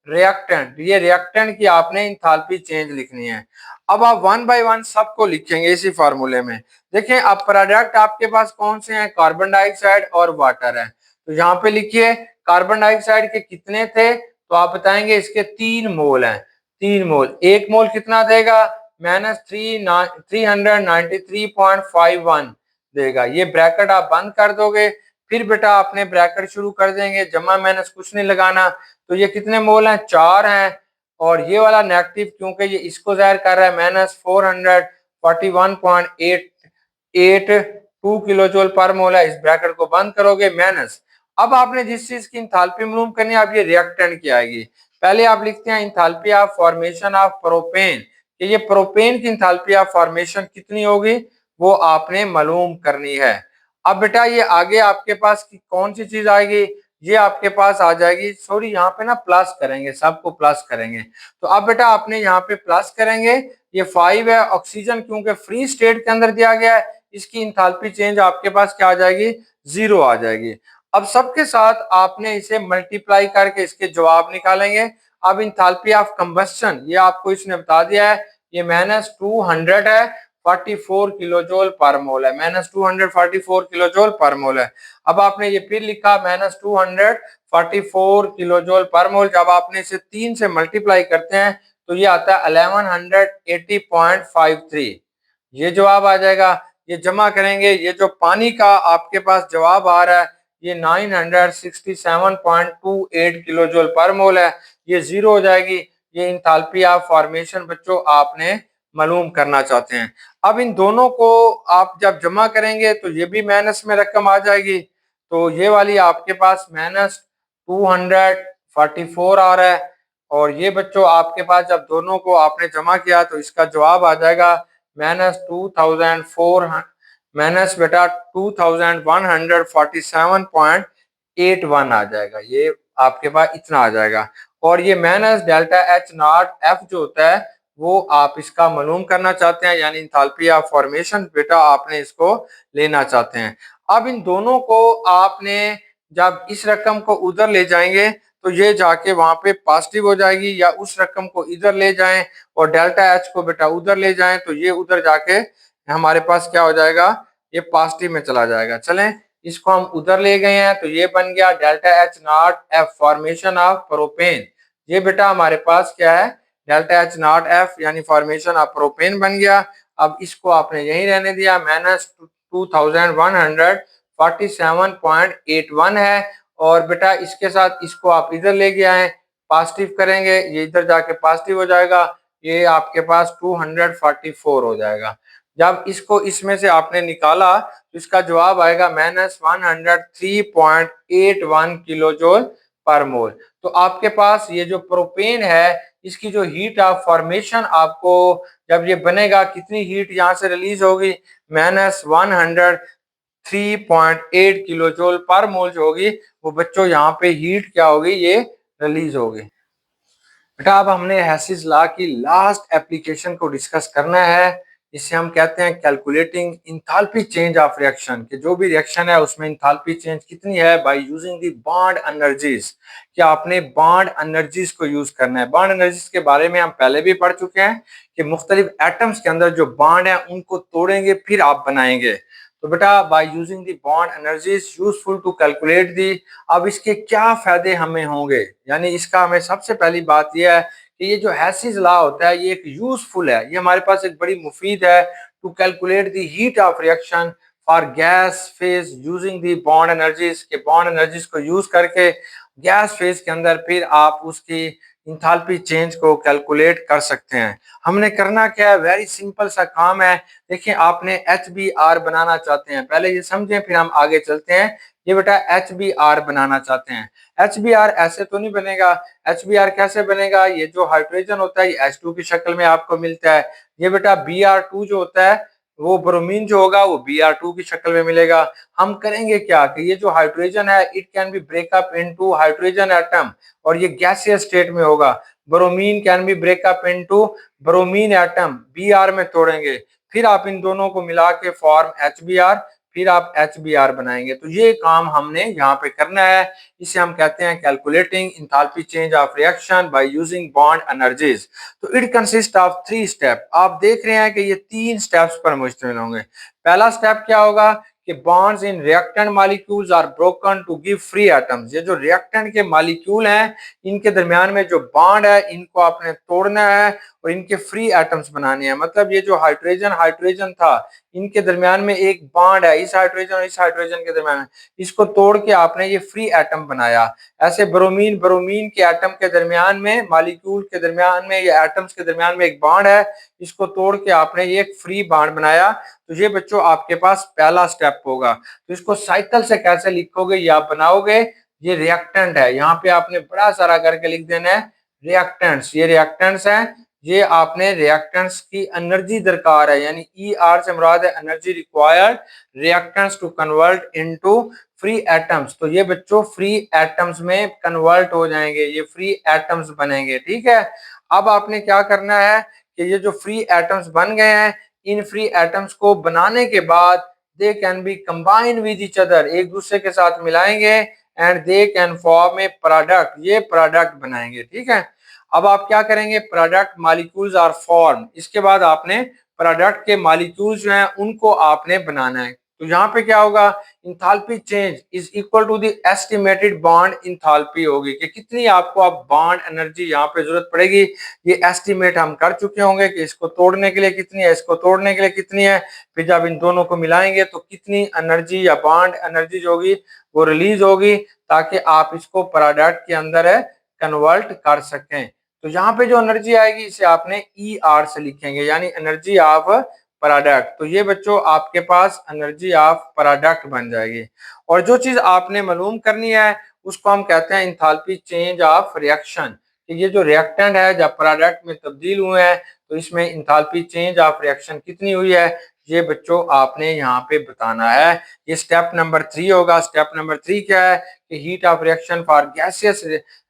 रिएक्टेंट, ये रिएक्टेंट की आपने इंथाल्पी चेंज लिखनी है। अब आप वन बाय वन सबको लिखेंगे इसी फार्मूले में। देखें अब प्रोडक्ट आपके पास कौन से हैं? कार्बन डाइऑक्साइड और वाटर है, तो यहाँ पे लिखिए कार्बन डाइऑक्साइड के कितने थे, तो आप बताएंगे इसके 3 मोल हैं, 3 मोल। 1 मोल कितना देगा? -393.51 देगा। ये ब्रैकेट आप बंद कर दोगे, फिर बेटा आपने ब्रैकेट शुरू कर देंगे, जमा माइनस कुछ नहीं लगाना। तो ये कितने मोल हैं? 4 हैं, और ये वाला नेगेटिव क्योंकि ये इसको जाहिर कर रहा है -441.882 किलो जूल पर मोल है, इस ब्रैकेट को बंद करोगे माइनस। अब आपने जिस चीज की इंथाल्पी मालूम करनी है अब ये रिएक्टेंट की आएगी। पहले आप लिखते हैं enthalpy of formation of propane, कि ये प्रोपेन की इंथाल्पी ऑफ फॉर्मेशन कितनी होगी वो आपने मालूम करनी है। अब बेटा ये आगे आपके पास कौन सी चीज आएगी? ये आपके पास आ जाएगी, सॉरी यहाँ पे ना प्लस करेंगे, सबको प्लस करेंगे। तो अब बेटा आपने यहाँ पे प्लस करेंगे, ये 5 है, ऑक्सीजन क्योंकि फ्री स्टेट के अंदर दिया गया है इसकी इंथाल्पी चेंज आपके पास क्या आ जाएगी? 0 आ जाएगी। अब सबके साथ आपने इसे मल्टीप्लाई करके इसके जवाब निकालेंगे। अब इंथाल्पी ऑफ कंबस्शन ये आपको इसने बता दिया है, ये -200 है, 44 किलो जूल पर मोल है, -244 किलो जूल पर मोल है। अब आपने ये फिर लिखा -244 किलो जूल पर मोल, जब आपने इसे 3 से मल्टीप्लाई करते हैं तो ये आता है 1180.53, ये जवाब आ जाएगा। ये जमा करेंगे, ये जो पानी का आपके पास जवाब आ रहा है ये 967.28 किलो जूल पर मोल है, ये 0 हो जाएगी। ये इंथाल्पी ऑफ फॉर्मेशन बच्चों आपने मालूम करना चाहते हैं। अब इन दोनों को आप जब जमा करेंगे तो ये भी माइनस में रकम आ जाएगी, तो ये वाली आपके पास -244 आ रहा है, और ये बच्चों आपके पास जब दोनों को आपने जमा किया तो इसका जवाब आ जाएगा -2400 माइनस बेटा 2147.81 आ जाएगा, ये आपके पास इतना आ जाएगा। और ये minus delta H not F जो होता है वो आप इसका मालूम करना चाहते हैं, यानी इंथाल्पी ऑफ फॉर्मेशन बेटा आपने इसको लेना चाहते हैं। अब इन दोनों को आपने जब इस रकम को उधर ले जाएंगे तो ये जाके वहां पे पॉजिटिव हो जाएगी, या उस रकम को इधर ले जाएं और डेल्टा एच को बेटा उधर ले जाएं तो ये उधर जाके हमारे पास क्या हो जाएगा? ये पॉजिटिव में चला जाएगा। चलें इसको हम उधर ले गए हैं तो ये बन गया delta H not F formation of propane, ये बेटा हमारे पास क्या है? डेल्टा एच नॉट एफ यानी फॉर्मेशन ऑफ प्रोपेन बन गया। अब इसको आपने यही रहने दिया, -2147.81 है, और बेटा इसके साथ इसको आप इधर ले गए आए, पॉजिटिव करेंगे, ये इधर जाके पॉजिटिव हो जाएगा, ये आपके पास 244 हो जाएगा। जब इसको इसमें से आपने निकाला तो इसका जवाब आएगा -103.81 किलो जूल पर मोल। तो आपके पास ये जो प्रोपेन है इसकी जो हीट ऑफ फॉर्मेशन आपको जब ये बनेगा कितनी हीट यहाँ से रिलीज होगी, -103.8 किलो जूल पर मोल जो होगी वो बच्चों यहाँ पे हीट क्या होगी, ये रिलीज होगी। बेटा अब हमने हेसिस लॉ की लास्ट एप्लीकेशन को डिस्कस करना है। इसे हम कहते हैं calculating enthalpy change of reaction, कि जो भी रिएक्शन है उसमें इंथाल्पी चेंज कितनी है bye using the bond energies. कि आपने बॉन्ड एनर्जीज को यूज करना है। बॉन्ड एनर्जीज के बारे में हम पहले भी पढ़ चुके हैं कि मुख्तलिफ एटम्स के अंदर जो बॉन्ड है उनको तोड़ेंगे फिर आप बनाएंगे। तो बेटा by using the bond energies useful to calculate the. अब इसके क्या फायदे हमें होंगे, यानी इसका हमें सबसे पहली बात यह है कि ये जो हेसिस लॉ होता है ये एक यूजफुल है, ये हमारे पास एक बड़ी मुफीद है to calculate the heat of reaction for gas phase using the bond energies. के बॉन्ड एनर्जीज को यूज करके गैस फेज के अंदर फिर आप उसकी इंथाल्पी चेंज को कैलकुलेट कर सकते हैं। हमने करना क्या है, वेरी सिंपल सा काम है। देखिए आपने HBr बनाना चाहते हैं, पहले ये समझें फिर हम आगे चलते हैं। ये बेटा HBr बनाना चाहते हैं। HBr ऐसे तो नहीं बनेगा। HBr कैसे बनेगा, ये जो हाइड्रोजन होता है ये H2 की शक्ल में आपको मिलता है। ये बेटा Br2 जो होता है वो ब्रोमीन जो होगा वो Br2 की शक्ल में मिलेगा। हम करेंगे क्या कि ये जो हाइड्रोजन है it can B breakup into hydrogen atom, और ये गैसियस स्टेट में होगा। Bromine can be breakup into bromine atom, Br में तोड़ेंगे, फिर आप इन दोनों को मिला के फॉर्म HBr, फिर आप HBr बनाएंगे। तो ये काम हमने यहाँ पे करना है। इसे हम कहते हैं calculating enthalpy change of reaction by using bond energies. तो इट कंसिस्ट ऑफ 3 स्टेप। आप देख रहे हैं कि ये 3 स्टेप्स पर मुश्तमिल होंगे। पहला स्टेप क्या होगा कि bonds in reactant molecules are broken to give free atoms. ये जो रिएक्टेंट के मॉलिक्यूल हैं इनके दरमियान में जो बॉन्ड है इनको आपने तोड़ना है और इनके फ्री एटम्स बनाने हैं। मतलब ये जो हाइड्रोजन हाइड्रोजन था इनके दरमियान में एक बॉन्ड है इस हाइड्रोजन और इस हाइड्रोजन के दरमियान, इसको तोड़ के आपने ये फ्री एटम बनाया। ऐसे ब्रोमीन ब्रोमीन के एटम के दरमियान में, मॉलिक्यूल के दरमियान में या एटम्स के दरमियान में एक बॉन्ड है, इसको तोड़ के आपने ये एक फ्री बॉन्ड बनाया। तो ये बच्चों आपके पास पहला स्टेप होगा। तो इसको साइकिल से कैसे लिखोगे या बनाओगे, ये रिएक्टेंट है, यहाँ पे आपने बड़ा सारा करके लिख देना है रिएक्टेंट्स। ये रिएक्टेंट्स हैं, ये आपने रिएक्टेंट्स की एनर्जी दरकार है, यानी ER से मुराद है energy required reactants to convert into free atoms. तो ये बच्चों फ्री एटम्स में कन्वर्ट हो जाएंगे, ये फ्री एटम्स बनेंगे। ठीक है, अब आपने क्या करना है कि ये जो फ्री एटम्स बन गए हैं इन फ्री एटम्स को बनाने के बाद they can be combine with each other, एक दूसरे के साथ मिलाएंगे and they can form A product, ये प्रोडक्ट बनाएंगे। ठीक है, अब आप क्या करेंगे, प्रोडक्ट मॉलिक्यूल्स आर फॉर्म, इसके बाद आपने प्रोडक्ट के मॉलिक्यूल्स जो हैं उनको आपने बनाना है। तो यहाँ पे क्या होगा, enthalpy change is equal to the estimated bond enthalpy होगी, कि कितनी आपको अब बॉन्ड एनर्जी यहाँ पे जरूरत पड़ेगी। ये एस्टिमेट हम कर चुके होंगे कि इसको तोड़ने के लिए कितनी है, इसको तोड़ने के लिए कितनी है, फिर जब इन दोनों को मिलाएंगे तो कितनी एनर्जी या बॉन्ड एनर्जी जो होगी वो रिलीज होगी, ताकि आप इसको प्रोडक्ट के अंदर कन्वर्ट कर सकें। तो यहाँ पे जो एनर्जी आएगी इसे आपने ER से लिखेंगे, यानी एनर्जी ऑफ प्रोडक्ट। तो ये बच्चों आपके पास एनर्जी ऑफ प्रोडक्ट बन जाएगी। और जो चीज आपने मालूम करनी है उसको हम कहते हैं इंथाल्पी चेंज ऑफ रिएक्शन। ये जो रिएक्टेंट है जब प्रोडक्ट में तब्दील हुए हैं तो इसमें इंथाल्पी चेंज ऑफ रिएक्शन कितनी हुई है, ये बच्चों आपने यहाँ पे बताना है। ये स्टेप नंबर 3 होगा। स्टेप नंबर 3 क्या है कि heat of reaction for gaseous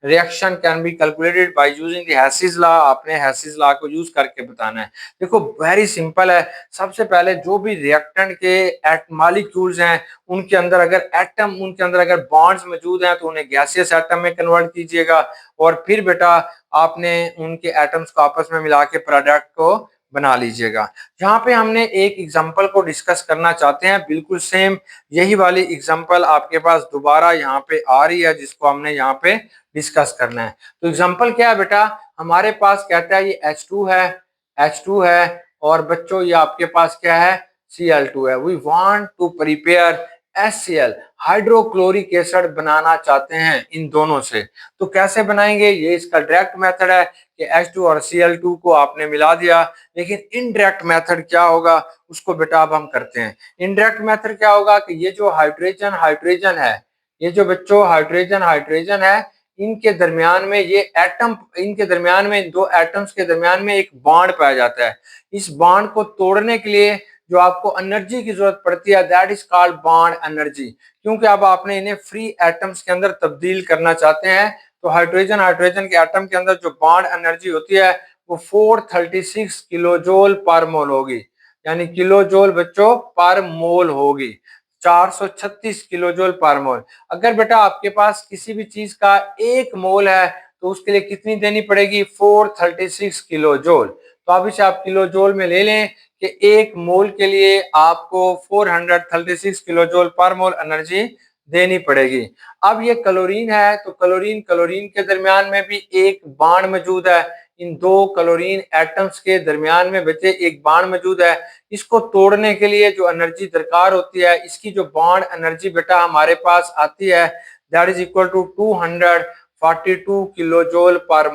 reaction can be calculated by using the Hess's law. आपने हेसिस लॉ को यूज करके बताना है। देखो वेरी सिंपल है। सबसे पहले जो भी रिएक्टेंट के मॉलिक्यूल्स हैं उनके अंदर अगर बॉन्ड्स मौजूद हैं तो उन्हें गैसियस एटम में कन्वर्ट कीजिएगा, और फिर बेटा आपने उनके एटम्स को आपस में मिला के प्रोडक्ट को बना लीजिएगा। यहाँ पे हमने एक एग्जांपल को डिस्कस करना चाहते हैं, बिल्कुल सेम यही वाली एग्जांपल आपके पास दोबारा यहाँ पे आ रही है जिसको हमने यहाँ पे डिस्कस करना है। तो एग्जांपल क्या है बेटा, हमारे पास कहता है ये H2 है और बच्चों ये आपके पास क्या है, Cl2 है। We want to prepare HCl hydrochloric acid बनाना चाहते हैं इन दोनों से, तो कैसे बनाएंगे? ये इसका डायरेक्ट मेथड है कि H2 और Cl2 को आपने मिला दिया। लेकिन इनडायरेक्ट मेथड क्या होगा उसको बेटा अब हम करते हैं। इनडायरेक्ट मेथड क्या होगा कि ये जो हाइड्रोजन हाइड्रोजन है, ये जो बच्चों हाइड्रोजन हाइड्रोजन है, इनके दरमियान में ये एटम, इनके दरमियान में दो एटम्स के दरमियान में एक बॉन्ड पाया जाता है। इस बॉन्ड को तोड़ने के लिए जो आपको एनर्जी की जरूरत पड़ती है, that is called bond energy. क्योंकि अब आपने इन्हें फ्री एटम्स के अंदर तब्दील करना चाहते हैं, तो हाइड्रोजन हाइड्रोजन के एटम के अंदर जो बॉन्ड एनर्जी होती है वो 436 किलोजोल पर मोल होगी, यानी किलोजोल बच्चों पर मोल होगी, 436 किलोजोल पर मोल। अगर बेटा आपके पास किसी भी चीज का 1 मोल है तो उसके लिए कितनी देनी पड़ेगी? 436 किलोजोल। तो अब इसे आप किलोजोल में ले लें कि 1 मोल के लिए आपको 436 किलोजोल पर मोल एनर्जी देनी पड़ेगी। अब ये क्लोरीन है, तो क्लोरीन क्लोरीन के दरमियान में भी एक बॉन्ड मौजूद है। इन दो क्लोरीन एटम्स के दरमियान में बच्चे एक बॉन्ड मौजूद है। इसको तोड़ने के लिए जो एनर्जी दरकार होती है, इसकी जो बॉन्ड एनर्जी बेटा हमारे पास आती है, दैट इज इक्वल टू 242 किलोजोल पर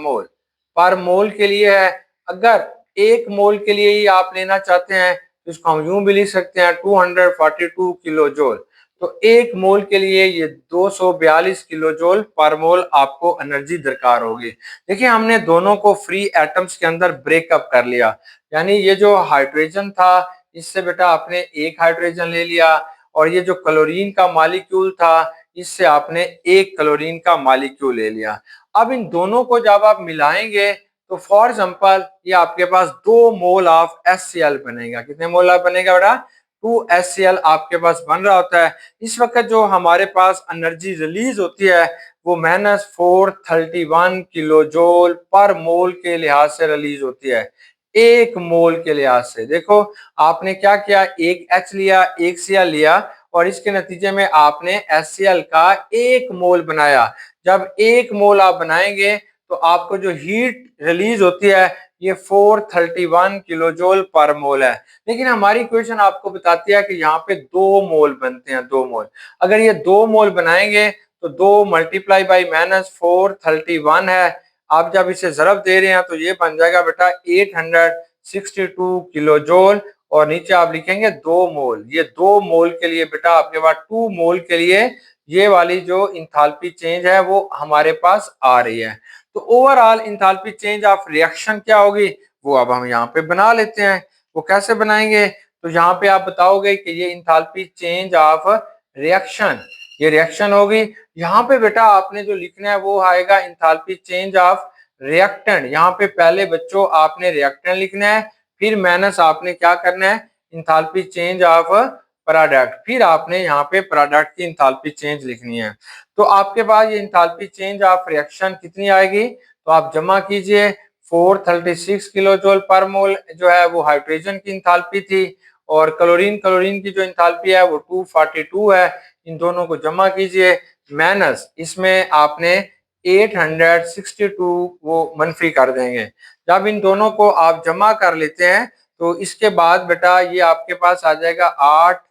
मोल के लिए है। अगर 1 मोल के लिए ही आप लेना चाहते हैं तो इसको हम यूं भी लिख सकते हैं 242 किलोजोल। तो 1 मोल के लिए ये 242 किलोजोल पर मोल आपको एनर्जी दरकार होगी। देखिए हमने दोनों को फ्री एटम्स के अंदर ब्रेकअप कर लिया, यानी ये जो हाइड्रोजन था इससे बेटा आपने एक हाइड्रोजन ले लिया, और ये जो क्लोरीन का मॉलिक्यूल था इससे आपने एक क्लोरीन का मॉलिक्यूल ले लिया। अब इन दोनों को जब आप मिलाएंगे तो फॉर एग्जांपल ये आपके पास 2 मोल ऑफ HCl बनेगा। कितने मोल बनेगा बेटा? 2HCl आपके पास बन रहा होता है। इस वक्त जो हमारे पास एनर्जी रिलीज होती है वो -431 किलोजोल पर मोल के लिहाज से रिलीज होती है, 1 मोल के लिहाज से। देखो आपने क्या किया, एक H लिया, एक Cl लिया, और इसके नतीजे में आपने HCl का 1 मोल बनाया। जब 1 मोल आप बनाएंगे तो आपको जो हीट रिलीज होती है ये 431 किलोजोल पर मोल है। लेकिन हमारी इक्वेशन आपको बताती है कि यहाँ पे 2 मोल बनते हैं, 2 मोल। अगर ये 2 मोल बनाएंगे तो 2 मल्टीप्लाई बाई -431 है। आप जब इसे जरब दे रहे हैं तो ये बन जाएगा बेटा 862 किलोजोल, और नीचे आप लिखेंगे 2 मोल। ये 2 मोल के लिए बेटा आपके पास 2 मोल के लिए ये वाली जो इंथाल्पी चेंज है वो हमारे पास आ रही है। तो overall enthalpy change of reaction क्या होगी वो अब हम यहाँ पे बना लेते हैं। वो कैसे बनाएंगे? तो यहाँ पे आप बताओगे कि ये इंथाल्पी चेंज ऑफ रिएक्शन, ये रिएक्शन होगी। यहाँ पे बेटा आपने जो लिखना है वो आएगा इंथाल्पी चेंज ऑफ रिएक्टेंट। यहाँ पे पहले बच्चों आपने रिएक्टेंट लिखना है, फिर माइनस आपने क्या करना है, इंथाल्पी चेंज ऑफ प्रोडक्ट, फिर आपने यहाँ पे प्रोडक्ट की इंथाल्पी चेंज लिखनी है। तो आपके पास ये इंथाल्पी चेंज ऑफ रिएक्शन कितनी आएगी? तो आप जमा कीजिए, 436 किलोजोल पर मोल जो है वो हाइड्रोजन की इंथाल्पी थी, और क्लोरीन क्लोरीन की जो इंथाल्पी है वो 242 है। इन दोनों को जमा कीजिए, माइनस इसमें आपने 862 वो मनफी कर देंगे। जब इन दोनों को आप जमा कर लेते हैं तो इसके बाद बेटा ये आपके पास आ जाएगा 8,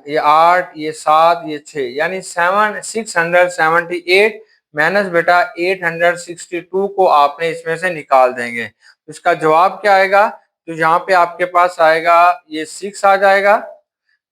ये 8, ये 7, ये 6, यानी 678 माइनस बेटा 862 को आपने इसमें से निकाल देंगे। तो इसका जवाब क्या आएगा? तो यहाँ पे आपके पास आएगा ये 6 आ जाएगा,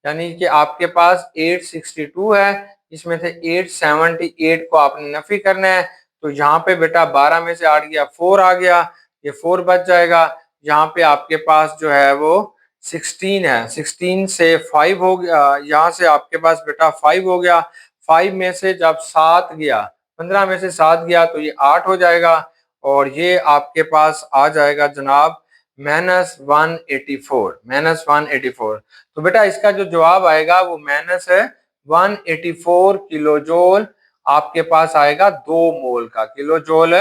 यानी कि आपके पास 862 है, इसमें से 878 को आपने नफी करना है। तो यहाँ पे बेटा 12 में से 8 गया, 4 आ गया, ये 4 बच जाएगा। यहाँ पे आपके पास जो है वो 16 है, 16 से 5 हो गया, यहाँ से आपके पास बेटा 5 हो गया। 5 में से जब 7 गया, 15 में से 7 गया तो ये 8 हो जाएगा, और ये आपके पास आ जाएगा जनाब -184, -184। तो बेटा इसका जो जवाब आएगा वो -184 किलोजोल आपके पास आएगा 2 मोल का। किलोजोल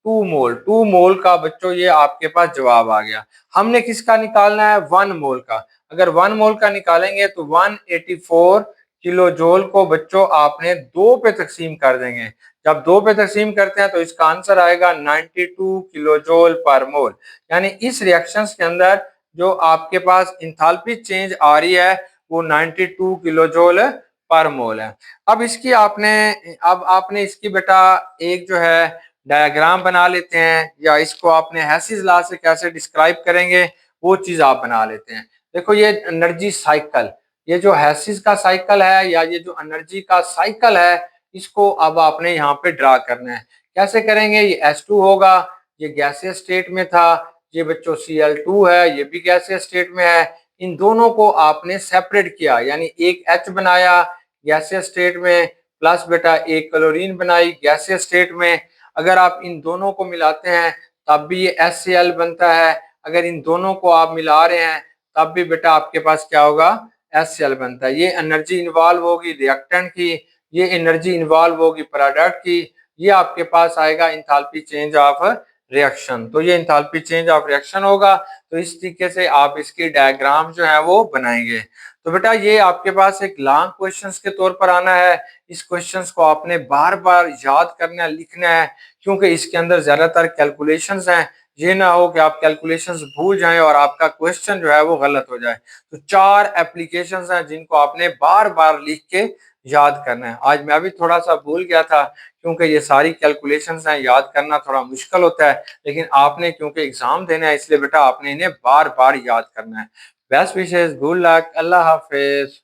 2 मोल, 2 मोल का बच्चों ये आपके पास जवाब आ गया। हमने किसका निकालना है? 1 मोल का। अगर 1 मोल का निकालेंगे तो 184 किलोजोल को बच्चों आपने 2 पे तकसीम कर देंगे। जब 2 पे तकसीम करते हैं तो इसका आंसर आएगा 92 किलोजोल पर मोल। यानी इस रिएक्शंस के अंदर जो आपके पास इंथाल्पी चेंज आ रही है वो 92 किलोजोल पर मोल है। अब आपने इसकी बेटा एक जो है डायग्राम बना लेते हैं, या इसको आपने हेसिस लॉ से कैसे डिस्क्राइब करेंगे वो चीज आप बना लेते हैं। देखो ये एनर्जी साइकिल, ये जो हेसिस का साइकिल है या ये जो एनर्जी का साइकिल है, इसको अब आपने यहाँ पे ड्रा करना है। कैसे करेंगे? ये H2 होगा, ये गैसीय स्टेट में था, ये बच्चों Cl2 है, ये भी गैसीय स्टेट में है। इन दोनों को आपने सेपरेट किया, यानी एक H बनाया गैसीय स्टेट में, प्लस बेटा एक क्लोरीन बनाई गैसीय स्टेट में। अगर आप इन दोनों को मिलाते हैं तब भी ये HCl बनता है। अगर इन दोनों को आप मिला रहे हैं तब भी बेटा आपके पास क्या होगा? HCl बनता है। ये एनर्जी इन्वॉल्व होगी रिएक्टेंट की, ये एनर्जी इन्वॉल्व होगी प्रोडक्ट की, ये आपके पास आएगा इंथैल्पी चेंज ऑफ रिएक्शन। तो ये इंथैल्पी चेंज ऑफ रिएक्शन होगा। तो इस तरीके से आप इसकी डायग्राम जो है वो बनाएंगे। तो बेटा ये आपके पास एक लॉन्ग क्वेश्चंस के तौर पर आना है। इस क्वेश्चंस को आपने बार बार याद करना है, लिखना है, क्योंकि इसके अंदर ज्यादातर कैलकुलेशंस हैं। ये ना हो कि आप कैलकुलेशंस भूल जाएं और आपका क्वेश्चन जो है वो गलत हो जाए। तो 4 एप्लीकेशंस हैं जिनको आपने बार बार लिख के याद करना है। आज मैं भी थोड़ा सा भूल गया था, क्योंकि ये सारी कैलकुलेशंस हैं, याद करना थोड़ा मुश्किल होता है, लेकिन आपने क्योंकि एग्जाम देना है इसलिए बेटा आपने इन्हें बार बार याद करना है। बेस्ट विशेष, गुड लक, अल्लाह हाफिज।